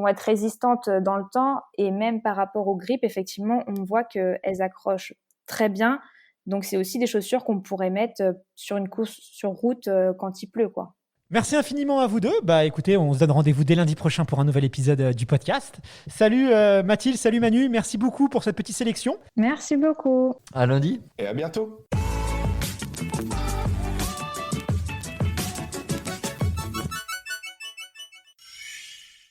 être résistantes dans le temps. Et même par rapport aux grippes, effectivement, on voit qu'elles accrochent très bien. Donc, c'est aussi des chaussures qu'on pourrait mettre sur une course sur route quand il pleut, quoi. Merci infiniment à vous deux. Bah écoutez, on se donne rendez-vous dès lundi prochain pour un nouvel épisode du podcast. Salut Mathilde, salut Manu, merci beaucoup pour cette petite sélection. Merci beaucoup. À lundi. Et à bientôt.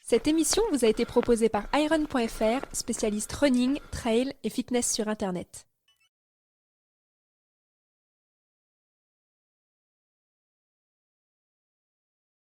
Cette émission vous a été proposée par Iron.fr, spécialiste running, trail et fitness sur Internet.